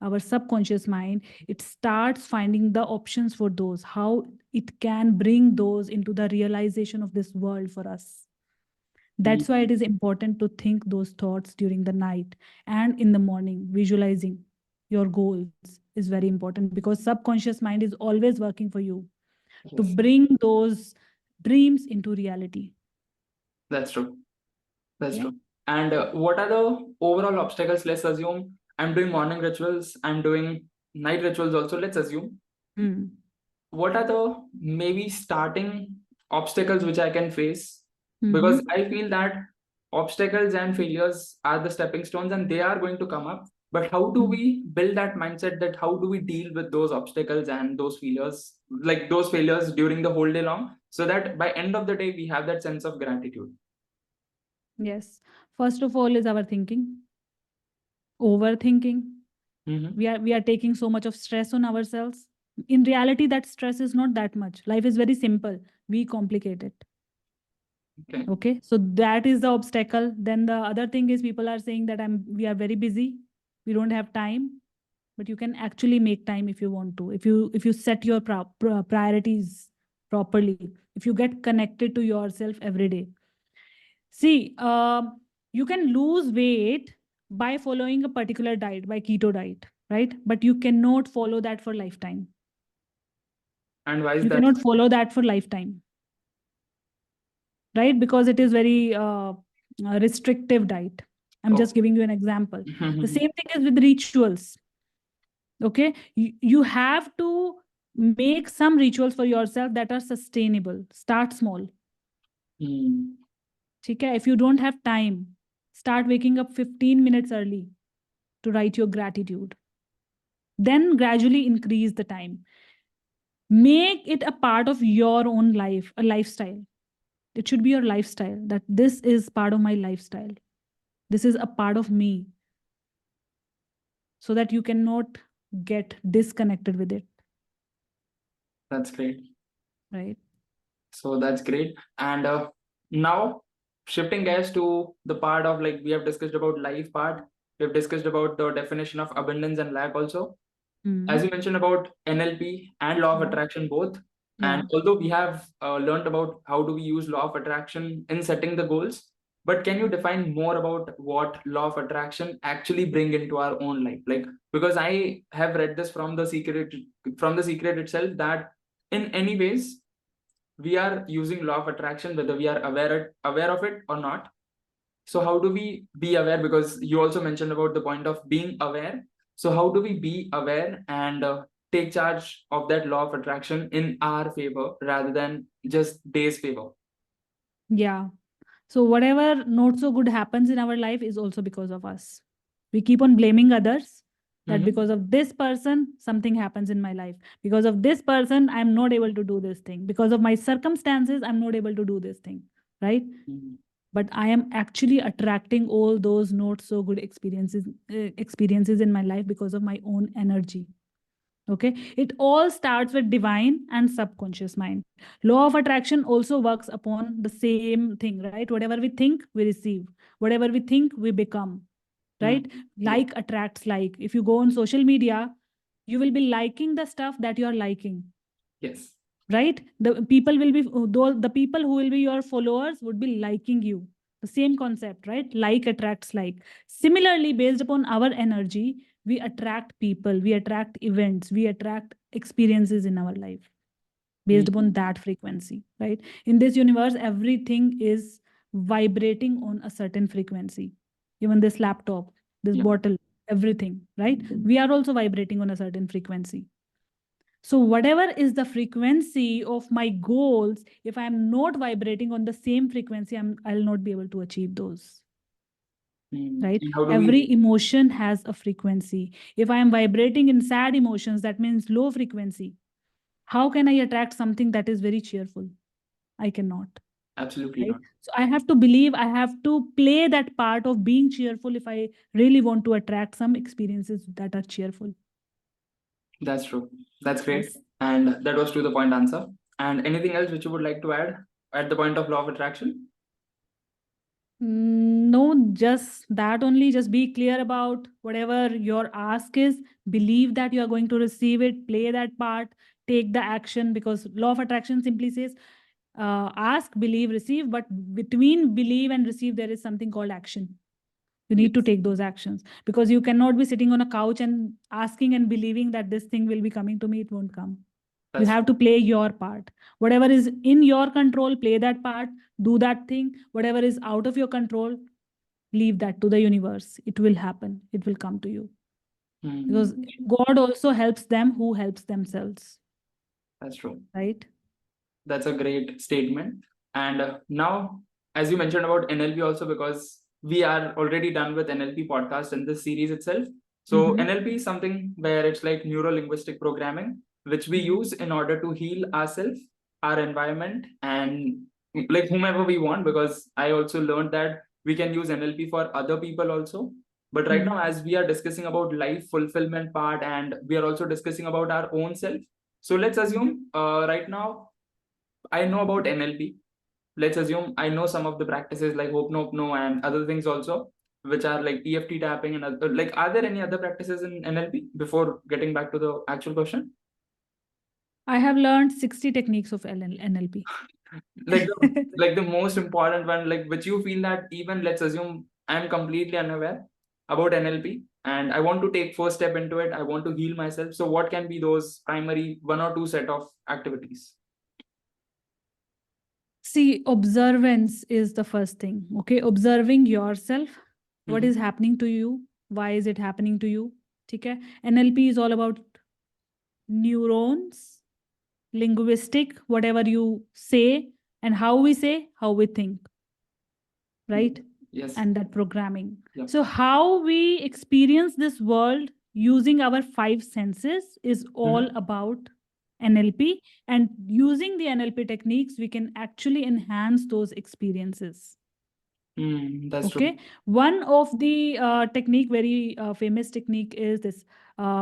our subconscious mind, it starts finding the options for those, how it can bring those into the realization of this world for us. That's why Mm-hmm. it is important to think those thoughts during the night and in the morning. Visualizing your goals is very important because subconscious mind is always working for you to Yes, bring those dreams into reality. that's true. That's Yeah. true. And what are the overall obstacles? Let's assume I'm doing morning rituals, I'm doing night rituals also. Let's assume. Mm. What are the maybe starting obstacles which I can face? Because Mm-hmm. I feel that obstacles and failures are the stepping stones and they are going to come up. But how do Mm. we build that mindset, that how do we deal with those obstacles and those failures, like those failures during the whole day long, so that by end of the day we have that sense of gratitude? Yes. First of all is our thinking, overthinking. Mm-hmm. We are taking so much of stress on ourselves. In reality, that stress is not that much. Life is very simple. We complicate it. Okay. Okay, so that is the obstacle. Then the other thing is, people are saying that we are very busy, we don't have time. But you can actually make time if you want to, if you set your priorities properly, if you get connected to yourself every day. See, you can lose weight by following a particular diet, by keto diet, right? But you cannot follow that for lifetime. And why is You that? cannot follow that for lifetime, right? Because it is very restrictive diet. I'm Oh. just giving you an example. The same thing is with rituals. Okay, you have to make some rituals for yourself that are sustainable. Start small. Mm. Okay, if you don't have time, start waking up 15 minutes early to write your gratitude. Then gradually increase the time. Make it a part of your own life, a lifestyle. It should be your lifestyle, that this is part of my lifestyle. This is a part of me, so that you cannot get disconnected with it, That's great. right? So that's great. And now shifting gears to the part of, like, we have discussed about life part. We've discussed about the definition of abundance and lack also. As Mm. you mentioned about NLP and law of Yeah. attraction both. And Yeah. although we have learned about how do we use law of attraction in setting the goals, but can you define more about what law of attraction actually bring into our own life? Like, because I have read this from the secret itself, that in any ways we are using law of attraction whether we are aware of it or not. So how do we be aware? Because you also mentioned about the point of being aware. So how do we be aware and take charge of that law of attraction in our favor rather than just day's favor? Yeah. So whatever not so good happens in our life is also because of us. We keep on blaming others, that Mm-hmm. because of this person something happens in my life. Because of this person I'm not able to do this thing. Because of my circumstances I'm not able to do this thing, right? Mm-hmm. But I am actually attracting all those not so good experiences in my life because of my own energy. Okay, it all starts with divine and subconscious mind. Law of attraction also works upon the same thing, right? Whatever we think we receive, whatever we think we become, right? Yeah. Like attracts like. If you go on social media, you will be liking the stuff that you are liking, Yes. right? The people will be, the people who will be your followers would be liking you. The same concept, right? Like attracts like. Similarly, based upon our energy, we attract people, we attract events, we attract experiences in our life based upon that frequency, right? In this universe everything is vibrating on a certain frequency. Even this laptop, this Yeah. bottle, everything, right? We are also vibrating on a certain frequency. So whatever is the frequency of my goals, if I'm not vibrating on the same frequency, I'll not be able to achieve those. Right? And how do we? Every emotion has a frequency. If I am vibrating in sad emotions, that means low frequency. How can I attract something that is very cheerful? I cannot. Absolutely Right? not. So I have to believe, I have to play that part of being cheerful if I really want to attract some experiences that are cheerful. That's true. That's great. Yes. And that was to the point answer. And anything else which you would like to add at the point of law of attraction? No, just that only. Just be clear about whatever your ask is. Believe that you are going to receive it. Play that part. Take the action, because law of attraction simply says ask, believe, receive. But between believe and receive, there is something called action. You need to Yes. take those actions, because you cannot be sitting on a couch and asking and believing that this thing will be coming to me. It won't come. You That's have true. to play your part. Whatever is in your control, play that part, do that thing. Whatever is out of your control, leave that to the universe. It will happen, it will come to you, because Hmm. God also helps them who helps themselves, That's true. right? That's a great statement. And now, as you mentioned about NLP also, because we are already done with NLP podcast in this series itself. So Mm-hmm. NLP is something where it's like neuro linguistic programming, which we Mm-hmm. use in order to heal ourselves, our environment, and like whomever we want. Because I also learned that we can use NLP for other people also. But right now, as we are discussing about life fulfillment part, and we are also discussing about our own self, so let's assume right now I know about NLP. Let's assume I know some of the practices like Hope Nope No and other things also, which are like EFT tapping and other, like, are there any other practices in NLP before getting back to the actual question? I have learned 60 techniques of NLP. Like the most important one, like which you feel that even let's assume I'm completely unaware about NLP and I want to take first step into it. I want to heal myself. So what can be those primary one or two set of activities? See, observance is the first thing. Okay, observing yourself, what is happening to you, why is it happening to you? Okay, NLP is all about neurons, linguistic, whatever you say, and how we say, how we think, right? Yes. And that programming. Yep. So, how we experience this world using our five senses is all about NLP. And using the NLP techniques, we can actually enhance those experiences. That's Okay. true. One of the technique, very famous technique, is this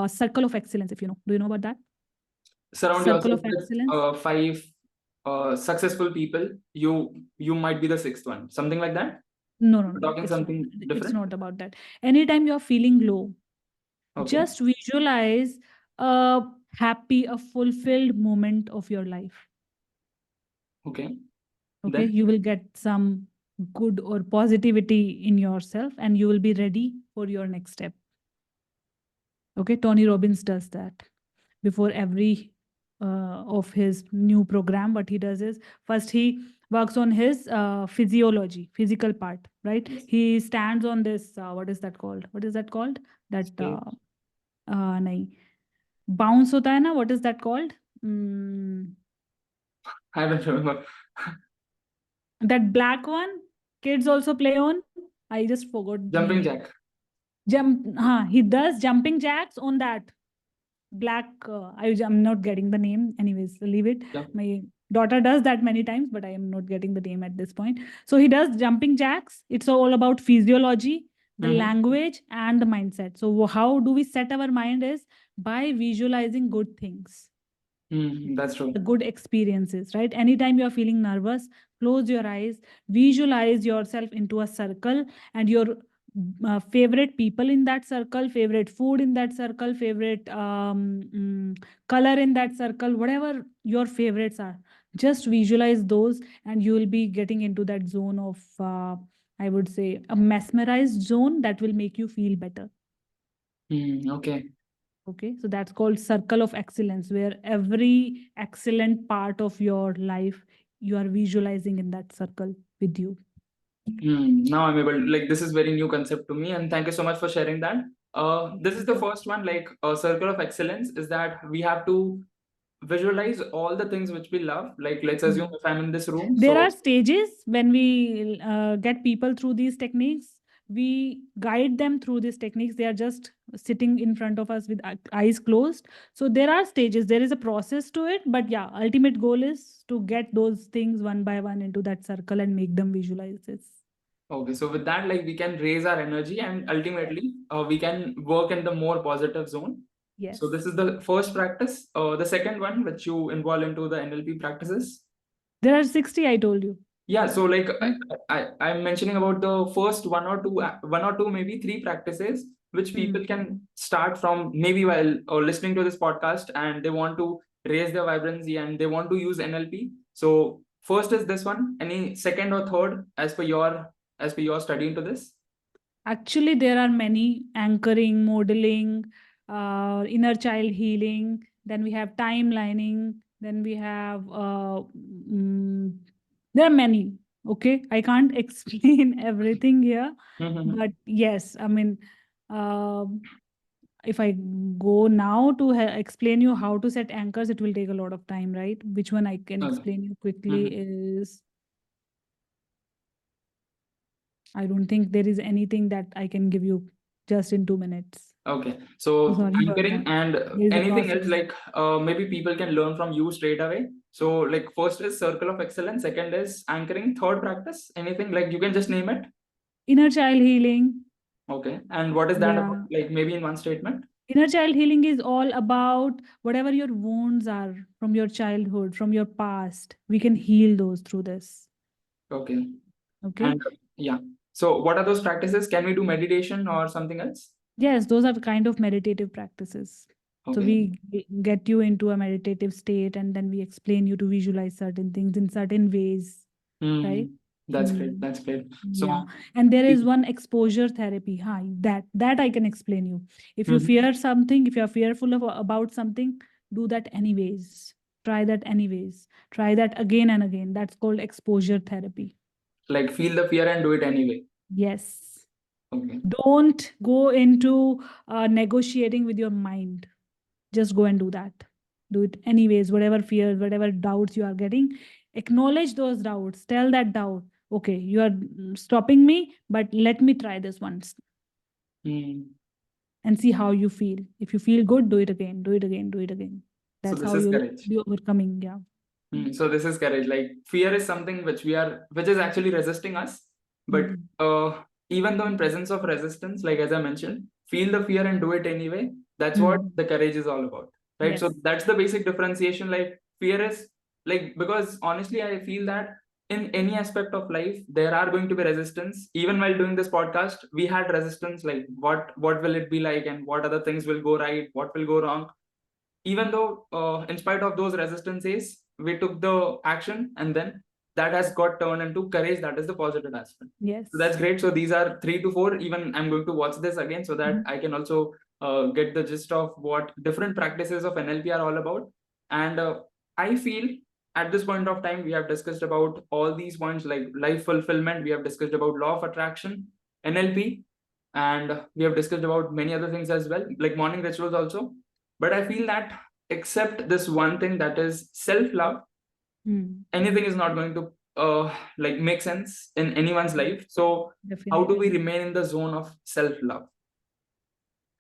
circle of excellence. If you know, do you know about that? Surround Circle yourself of with excellence. five successful people. You might be the sixth one, something like that. No, no, no. Talking It's not. something It's different. not about that. Anytime you're feeling low, Okay. just visualize a happy, a fulfilled moment of your life. Okay. Okay. Then. You will get some good or positivity in yourself and you will be ready for your next step. Okay. Tony Robbins does that before every of his new program. What he does is first he works on his physiology, physical part, right? Yes. He stands on this, what is that called? What is that called? That, nahi. Bounce hota hai na? What is that called? I don't remember. That black one, kids also play on. I just forgot the Jumping name. jack. He does jumping jacks on that black. I'm not getting the name. Anyways, leave it. Yeah. My daughter does that many times, but I am not getting the name at this point. So he does jumping jacks. It's all about physiology, the language, and the mindset. So how do we set our mind is by visualizing good things. That's true. Good experiences, right? Anytime you're feeling nervous, close your eyes, visualize yourself into a circle and your favorite people in that circle, favorite food in that circle, favorite color in that circle, whatever your favorites are, just visualize those and you will be getting into that zone of I would say a mesmerized zone that will make you feel better. Okay. Okay, so that's called circle of excellence, where every excellent part of your life you are visualizing in that circle with you. Now I'm able, like, this is very new concept to me, and thank you so much for sharing that. This is the first one, like a circle of excellence, is that we have to visualize all the things which we love. Like, let's assume if I'm in this room, There so are stages when we get people through these techniques. We guide them through these techniques. They are just sitting in front of us with eyes closed. So there are stages. There is a process to it. But yeah, ultimate goal is to get those things one by one into that circle and make them visualize this. okay, so with that, like, we can raise our energy and ultimately we can work in the more positive zone. Yes. So this is the first practice. The second one, which you involve into the NLP practices. There are 60, I told you. Yeah, so like Right? I'm mentioning about the first one or two, maybe three practices which people can start from, maybe while listening to this podcast, and they want to raise their vibrancy and they want to use NLP. So first is this one. Any second or third as per your study into this? Actually, there are many: anchoring, modeling, inner child healing. Then we have timelining. Then we have, there are many. Okay. I can't explain everything here. But yes, I mean, if I go now to explain you how to set anchors, it will take a lot of time, right? Which one I can Okay. explain you quickly is, I don't think there is anything that I can give you just in 2 minutes. Okay, so Sorry for anchoring that. and There is a anything else, process. like maybe people can learn from you straight away. So like first is circle of excellence, second is anchoring, third practice, anything like you can just name it. Inner child healing. Okay. And what is that about? Yeah. Like maybe in one statement? Inner child healing is all about whatever your wounds are from your childhood, from your past. We can heal those through this. Okay. Okay. And yeah. So what are those practices? Can we do meditation or something else? Yes, those are the kind of meditative practices. So Okay. we get you into a meditative state and then we explain you to visualize certain things in certain ways, Hmm. right? That's great. Hmm. That's great. Yeah. So, And there is one exposure therapy. Hi, that I can explain you. If you mhm. fear something, if you're fearful of about something, do that anyways. Try that anyways. Try that again and again. That's called exposure therapy. Like feel the fear and do it anyway. Yes. Okay. Don't go into negotiating with your mind. Just go and do that. Do it anyways. Whatever fears, whatever doubts you are getting, acknowledge those doubts. Tell that doubt, okay, you are stopping me, but let me try this once Hmm. and see how you feel. If you feel good, do it again, do it again, do it again. So That's this how is you'll courage. be overcoming. Yeah. So this is courage. Like fear is something which is actually resisting us. But Mhm. even though in presence of resistance, like as I mentioned, feel the fear and do it anyway. That's what Mm. the courage is all about, right? So Yes. that's the basic differentiation. Like fear is like, because honestly, I feel that in any aspect of life, there are going to be resistance. Even while doing this podcast, we had resistance. Like what will it be like, and what other things will go right, what will go wrong. Even though in spite of those resistances we took the action, and then that has got turned into courage. That is the positive aspect. So that's Yes. great. So these are 3 to 4. Even I'm going to watch this again so that Mhm. I can also get the gist of what different practices of NLP are all about. And I feel at this point of time we have discussed about all these points, like life fulfillment, we have discussed about law of attraction, NLP, and we have discussed about many other things as well, like morning rituals also. But I feel that except this one thing, that is self love, Mm. anything is not going to like make sense in anyone's life. So how do we Definitely. remain in the zone of self love,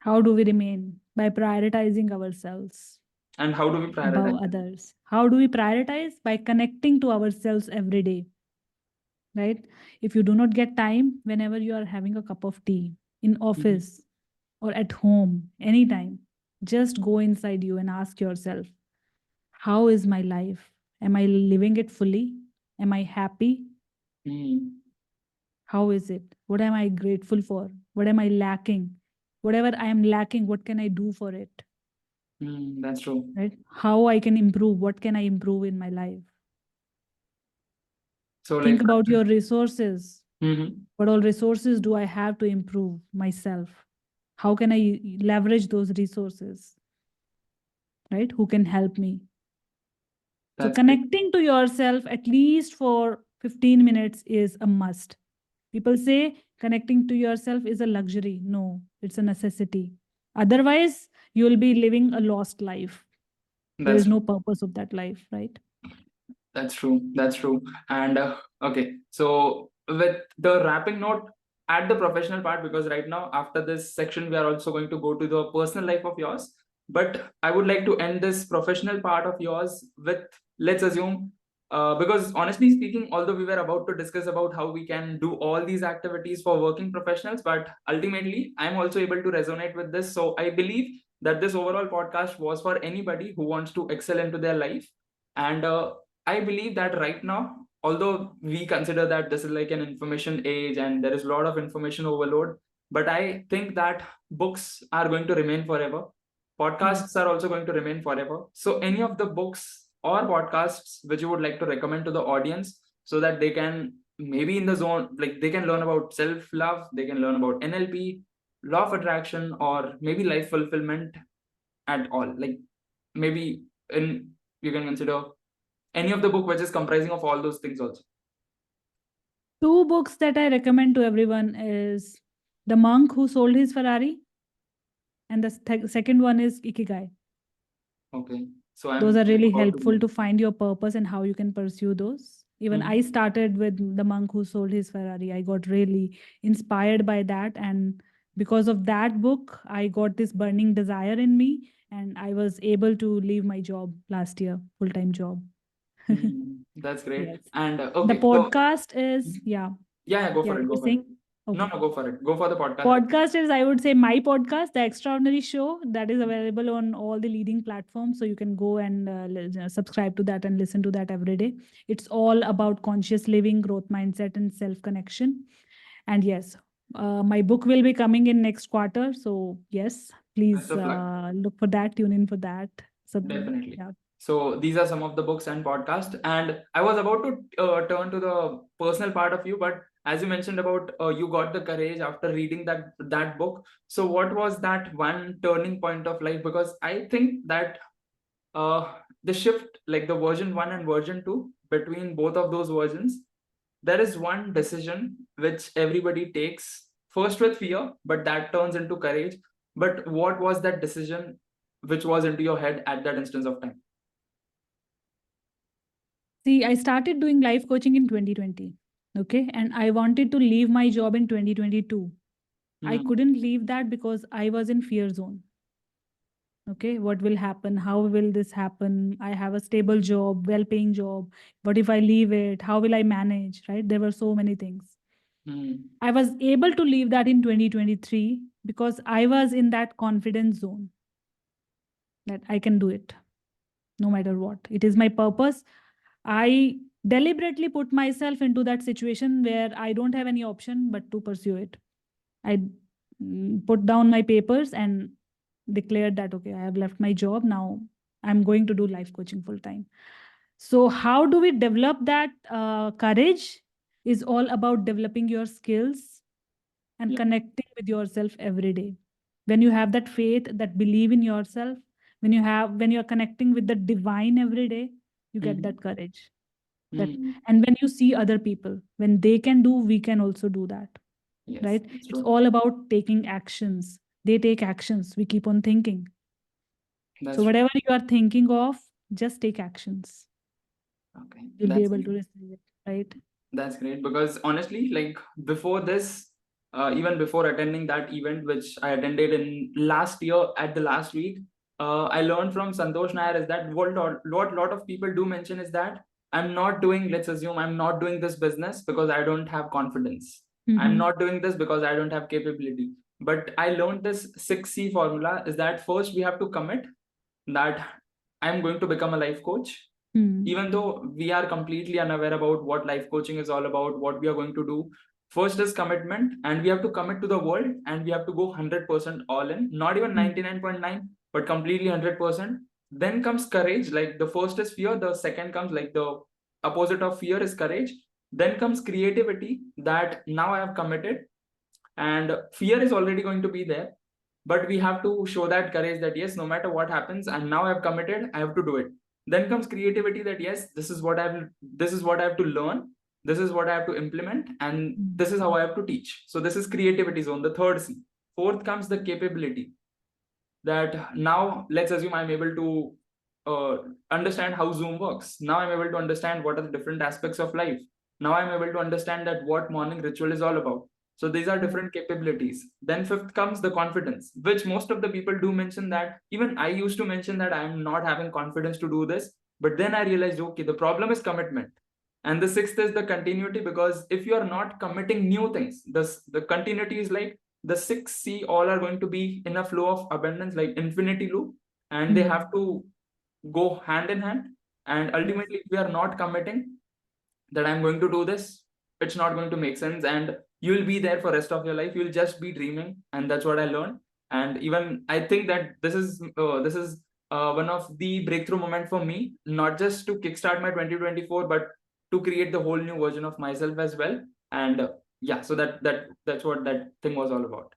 How do we remain? By prioritizing ourselves and how do we above prioritize? others. How do we prioritize? By connecting to ourselves every day, right? If you do not get time whenever you are having a cup of tea in Mhm. office or at home, anytime, just go inside you and ask yourself, how is my life? Am I living it fully? Am I happy? Mm, How is it? What am I grateful for? What am I lacking? Whatever I am lacking, what can I do for it? that's true. Right? How I can improve? What can I improve in my life? So like, Think about your resources. mhm, What all resources do I have to improve myself? How can I leverage those resources? Right? Who can help me? So, that's great. connecting to yourself at least for 15 minutes is a must. People say connecting to yourself is a luxury. No, it's a necessity. Otherwise, you will be living a lost life. There That's is true. no purpose of that life, right? That's true. That's true. And okay, so with the wrapping note at the professional part, because right now after this section we are also going to go to the personal life of yours. But I would like to end this professional part of yours with, let's assume, because honestly speaking, although we were about to discuss about how we can do all these activities for working professionals, but ultimately I'm also able to resonate with this. So I believe that this overall podcast was for anybody who wants to excel into their life. And I believe that right now, although we consider that this is like an information age and there is a lot of information overload, but I think that books are going to remain forever. Mm. Podcasts are also going to remain forever. So, any of the books or podcasts which you would like to recommend to the audience so that they can maybe in the zone, like they can learn about self love, they can learn about NLP, law of attraction, or maybe life fulfillment at all. Like maybe in, you can consider any of the book which is comprising of all those things also. Two books that I recommend to everyone is The Monk Who Sold His Ferrari, and the second one is Ikigai. Okay, so Those I'm are really about to helpful to find your purpose and how you can pursue those. Even I Mhm. started with The Monk Who Sold His Ferrari. I got really inspired by that. And because of that book, I got this burning desire in me. And I was able to leave my job last year, full time job. That's great. Yes. And The okay, so podcast is, Mhm. yeah, Yeah, yeah, go yeah, for it, you were go for it. saying? No, Okay. no, go for it. Go for the podcast. Podcast is, I would say, my podcast, The Extraordinary Show, that is available on all the leading platforms. So you can go and subscribe to that and listen to that every day. It's all about conscious living, growth mindset, and self connection. And yes, my book will be coming in next quarter. So yes, Best please of luck. look for that, tune in for that. So Definitely. yeah. So these are some of the books and podcast. And I was about to turn to the personal part of you, but as you mentioned about you got the courage after reading that book. So what was that one turning point of life? Because I think that the shift, like the version one and version two, between both of those versions, there is one decision which everybody takes first with fear, but that turns into courage. But what was that decision which was into your head at that instance of time? See, I started doing life coaching in 2020. Okay. And I wanted to leave my job in 2022. I Hmm. couldn't leave that because I was in fear zone. Okay, what will happen? How will this happen? I have a stable job, well paying job. What if I leave it? How will I manage? Right? There were so many things. Hmm. I was able to leave that in 2023 because I was in that confidence zone that I can do it no matter what. It is my purpose. I deliberately put myself into that situation where I don't have any option but to pursue it. I put down my papers and declared that, okay, I have left my job. Now I'm going to do life coaching full time. So, how do we develop that courage? Is all about developing your skills and Yeah. connecting with yourself every day. When you have that faith, that believe in yourself, when you're connecting with the divine every day, you get Hmm. that courage. That Hmm. and when you see other people, when they can do, we can also do that. Yes, Right? that's It's true. all about taking actions. They take actions. We keep on thinking. So That's true. whatever you are thinking of, just take actions. Okay, You'll be able to receive it. Right? that's great because honestly, like before this, even before attending that event which I attended in last year at the last week, I learned from Santosh Nair is that what lot of people do mention is that I'm not doing, let's assume I'm not doing this business because I don't have confidence. I'm Mm-hmm. not doing this because I don't have capability. But I learned this 6C formula is that first we have to commit that I'm going to become a life coach, Hmm. even though we are completely unaware about what life coaching is all about, what we are going to do. First is commitment, and we have to commit to the world, and we have to go 100% all in, not even Hmm. 99.9, but completely 100%. Then comes courage, like the first is fear, the second comes like the opposite of fear is courage. Then comes creativity, that now I have committed, and fear is already going to be there, but we have to show that courage that yes, no matter what happens, and now I've committed, I have to do it. Then comes creativity, that yes, this is what I have to learn, this is what I have to implement, and Hmm. this is how I have to teach. So this is creativity zone, the third C. Fourth comes the capability, that now let's assume I'm able to uh, understand how Zoom works. Now I'm able to understand what are the different aspects of life. Now I'm able to understand that what morning ritual is all about. So these are Right. different capabilities. Then fifth comes the confidence, which most of the people do mention, that even I used to mention that I'm not having confidence to do this. But then I realized, okay, the problem is commitment. And the sixth is the continuity, because if you are not committing new things, the continuity is like the 6C all are going to be in a flow of abundance, like infinity loop, and they have Hmm. to go hand in hand. And Yes. ultimately, if we are not committing that I'm going to do this, it's not going to make sense, and you'll be there for rest of your life. You'll just be dreaming, and that's what I learned. And even I think that this is one of the breakthrough moment for me, not just to kickstart my 2024, but to create the whole new version of myself as well. And yeah, so that's what that thing was all about.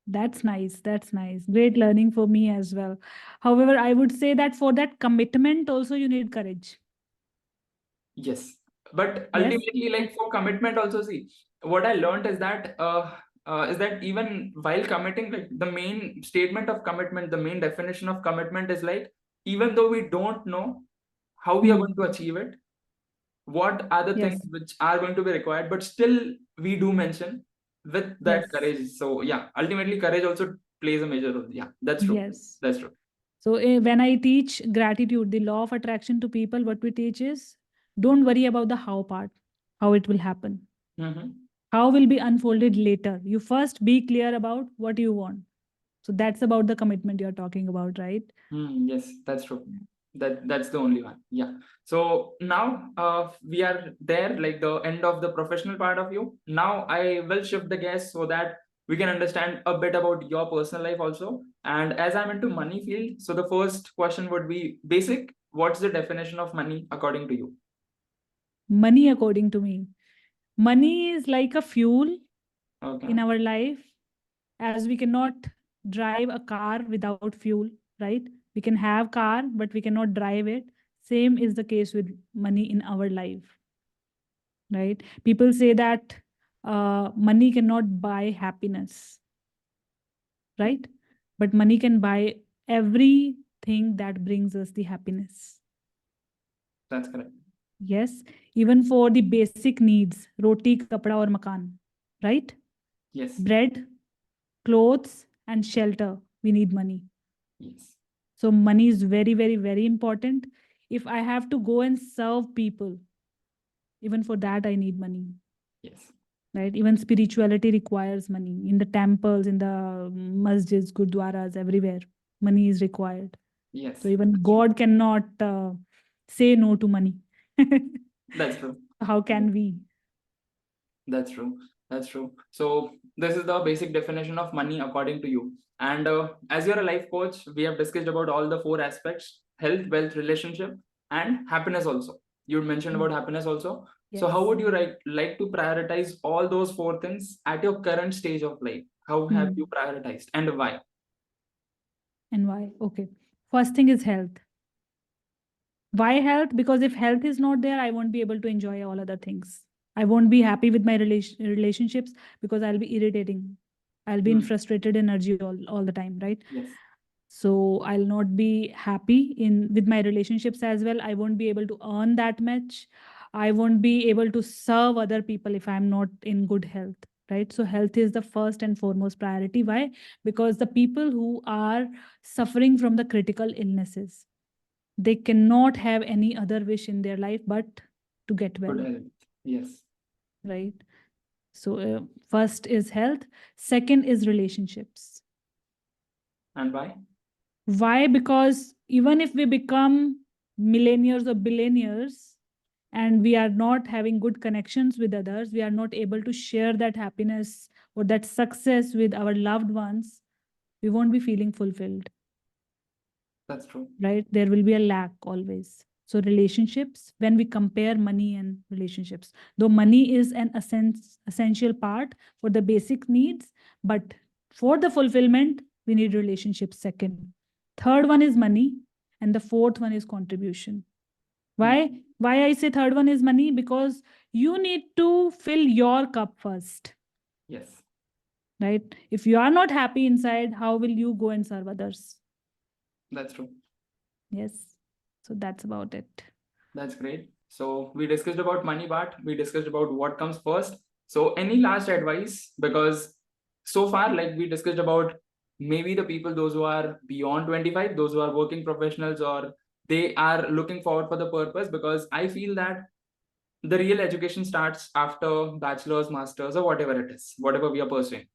That's nice. That's nice. Great learning for me as well. However, I would say that for that commitment, also you need courage. Yes, but Yes. ultimately, like for commitment, also see what I learned is that even while committing, like the main statement of commitment, the main definition of commitment is like, even though we don't know how we are going Hmm. to achieve it, what are the things Yes. which are going to be required, but still we do mention with that Yes. courage. So yeah, ultimately courage also plays a major role. Yeah, that's true. Yes. That's true. So when I teach gratitude, the law of attraction to people, what we teach is don't worry about the how part, how it will happen. Mm-hmm. How will be unfolded later. You first be clear about what you want. So that's about the commitment you're talking about, right? Yes, that's true. That's the only one. Yeah. So now we are there, like the end of the professional part of you. Now I will shift the guest so that we can understand a bit about your personal life also. And as I'm into money field, so the first question would be basic. What's the definition of money according to you? Money, according to me, money is like a fuel Okay. in our life, as we cannot drive a car without fuel, right? We can have car, but we cannot drive it. Same is the case with money in our life, right? People say that money cannot buy happiness, right? But money can buy everything that brings us the happiness. That's correct. Yes, even for the basic needs, roti, kapda, or makan, right? Yes. Bread, clothes, and shelter, we need money. Yes. So money is very, very, very important. If I have to go and serve people, even for that, I need money, Yes. right? Even spirituality requires money. In the temples, in the masjids, gurdwaras, everywhere, money is required. Yes. So even That's true. God cannot say no to money. That's true. How can we? That's true. That's true. So this is the basic definition of money according to you. And as you're a life coach, we have discussed about all the four aspects: health, wealth, relationship, and happiness also. You mentioned Mm. about happiness also. So how Yes. would you like to prioritize all those four things at your current stage of life? How have you Hmm. prioritized and why? And why? Okay. First thing is health. Why health? Because if health is not there, I won't be able to enjoy all other things. I won't be happy with my relationships because I'll be irritating. I'll be in Hmm. frustrated energy all the time, right? Yes. So I'll not be happy in with my relationships as well. I won't be able to earn that much. I won't be able to serve other people if I'm not in good health, right? So health is the first and foremost priority. Why? Because the people who are suffering from the critical illnesses, they cannot have any other wish in their life but to get Good well, health. Yes. right? So first is health, second is relationships. And why? Why? Because even if we become millionaires or billionaires and we are not having good connections with others, we are not able to share that happiness or that success with our loved ones, we won't be feeling fulfilled, That's true. right? There will be a lack always. So relationships, when we compare money and relationships, though money is an essential part for the basic needs, but for the fulfillment, we need relationships second. Third one is money, and the fourth one is contribution. Hmm. Why I say third one is money? Because you need to fill your cup first, Yes. right? If you are not happy inside, how will you go and serve others? That's true. Yes. So that's about it. That's great. So we discussed about money part. We discussed about what comes first. So any last advice? Because so far, like we discussed about maybe the people, those who are beyond 25, those who are working professionals, or they are looking forward for the purpose. Because I feel that the real education starts after bachelor's, master's, or whatever it is, whatever we are pursuing.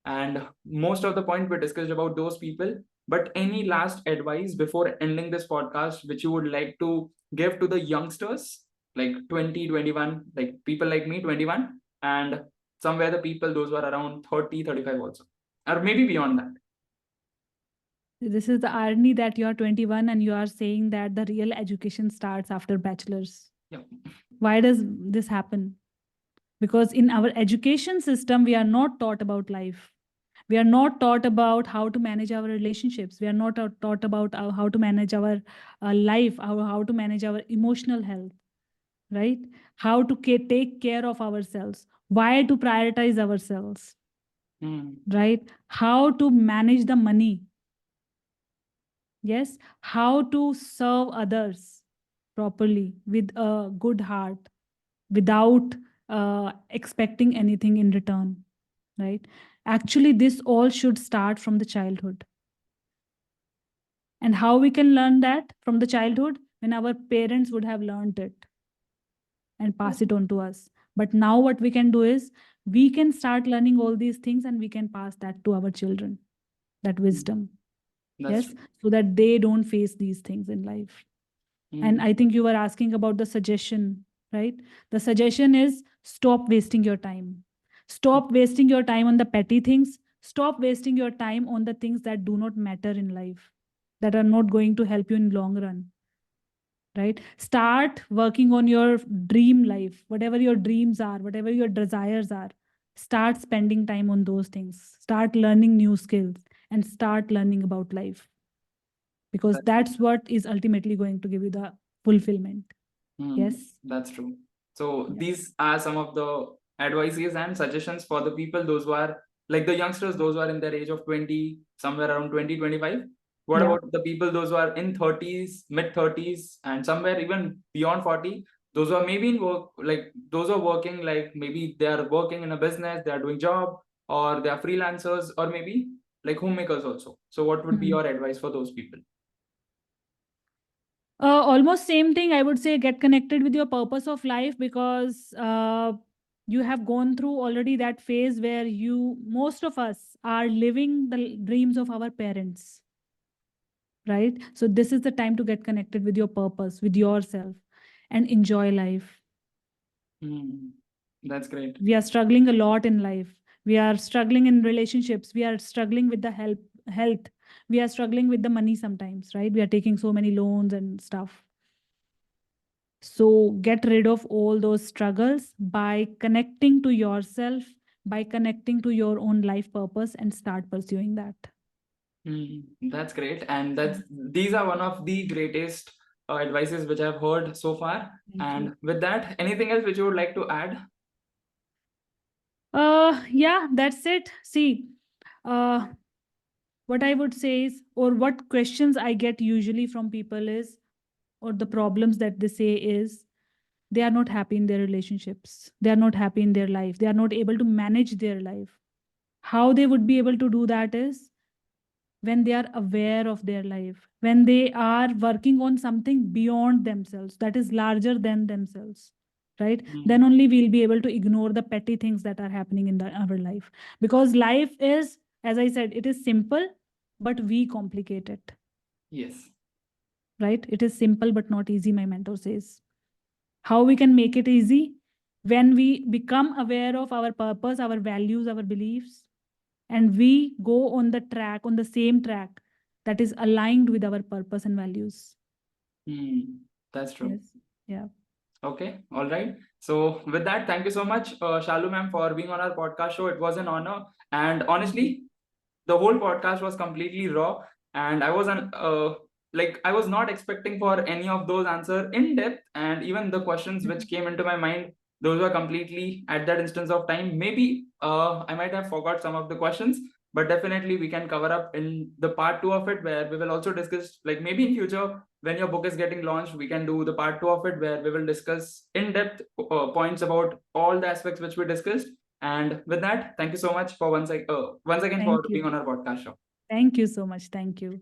And most of the point we discussed about those people. But any last advice before ending this podcast, which you would like to give to the youngsters, like 20, 21, like people like me, 21, and somewhere the people, those who are around 30, 35 also, or maybe beyond that. This is the irony that you are 21 and you are saying that the real education starts after bachelor's. Yeah. Why does this happen? Because in our education system, we are not taught about life. We are not taught about how to manage our relationships. We are not taught about how to manage our life, how to manage our emotional health, right? How to take care of ourselves. Why to prioritize ourselves, Hmm. right? How to manage the money. Yes, how to serve others properly with a good heart without expecting anything in return, right? Actually, this all should start from the childhood. And how we can learn that from the childhood? When our parents would have learned it. and pass it on to us. But now what we can do is we can start learning all these things and we can pass that to our children, that wisdom. That's Yes, true. so that they don't face these things in life. And I think you were asking about the suggestion, right? The suggestion is stop wasting your time. Stop wasting your time on the petty things. Stop wasting your time on the things that do not matter in life, that are not going to help you in long run, right? Start working on your dream life, whatever your dreams are, whatever your desires are. Start spending time on those things. Start learning new skills and start learning about life, because That's true. that's what is ultimately going to give you the fulfillment. Yes. That's true. So Yeah. these are some of the advices and suggestions for the people, those who are like the youngsters, those who are in their age of 20, somewhere around 20, 25. What Yeah. about the people, those who are in 30s, mid 30s, and somewhere even beyond 40? Those who are maybe in work, like those who are working, like maybe they are working in a business, they are doing job, or they are freelancers, or maybe like homemakers also. So what would be Mhm. your advice for those people? Almost same thing. I would say get connected with your purpose of life, because you have gone through already that phase where most of us are living the dreams of our parents, right? So this is the time to get connected with your purpose, with yourself, and enjoy life. Hmm. That's great. We are struggling a lot in life. We are struggling in relationships. We are struggling with the health. We are struggling with the money sometimes, right? We are taking so many loans and stuff. So get rid of all those struggles by connecting to yourself, by connecting to your own life purpose, and start pursuing that. That's great, and that's these are one of the greatest advices which I've heard so far. Thank you. And with that, anything else which you would like to add? Yeah, that's it. See, uh, what I would say is, or what questions I get usually from people is, or the problems that they say is, they are not happy in their relationships. They are not happy in their life. They are not able to manage their life. How they would be able to do that is when they are aware of their life, when they are working on something beyond themselves, that is larger than themselves, right? Mm, Then only we'll be able to ignore the petty things that are happening in our life. Because life is, as I said, it is simple, but we complicate it, yes. right? It is simple, but not easy, my mentor says. How we can make it easy? When we become aware of our purpose, our values, our beliefs, and we go on the track, on the same track that is aligned with our purpose and values. That's true. Yes. Yeah. Okay, all right. So with that, thank you so much, Shalu ma'am, for being on our podcast show. It was an honor, and Thank you. honestly, the whole podcast was completely raw, and I was like I was not expecting for any of those answer in depth, and even the questions which came into my mind, those were completely at that instance of time. Maybe I might have forgot some of the questions, but definitely we can cover up in the part two of it, where we will also discuss, like maybe in future when your book is getting launched, we can do the part two of it, where we will discuss in depth points about all the aspects which we discussed. And with that, thank you so much for once again for Thank being you. on our podcast show. Thank you so much. Thank you.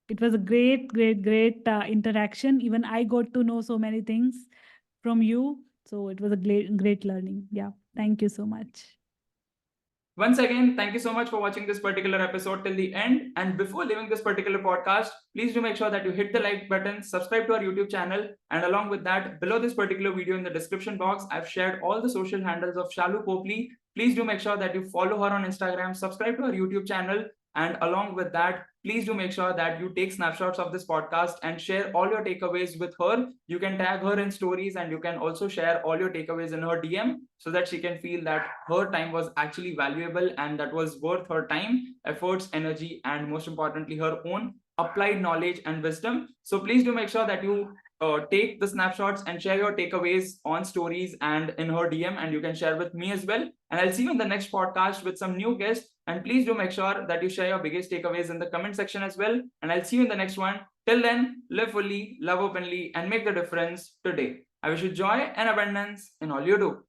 It was a great, great, great interaction. Even I got to know so many things from you. So it was a great, great learning. Yeah. Thank you so much. Once again, thank you so much for watching this particular episode till the end. And before leaving this particular podcast, please do make sure that you hit the like button, subscribe to our YouTube channel, and along with that, below this particular video in the description box, I've shared all the social handles of Shalu Popli. Please do make sure that you follow her on Instagram, subscribe to our YouTube channel, and along with that, please do make sure that you take snapshots of this podcast and share all your takeaways with her. You can tag her in stories, and you can also share all your takeaways in her DM, so that she can feel that her time was actually valuable and that was worth her time, efforts, energy, and most importantly, her own applied knowledge and wisdom. So please do make sure that you take the snapshots and share your takeaways on stories and in her DM, and you can share with me as well. And I'll see you in the next podcast with some new guests. And please do make sure that you share your biggest takeaways in the comment section as well. And I'll see you in the next one. Till then, live fully, love openly, and make the difference today. I wish you joy and abundance in all you do.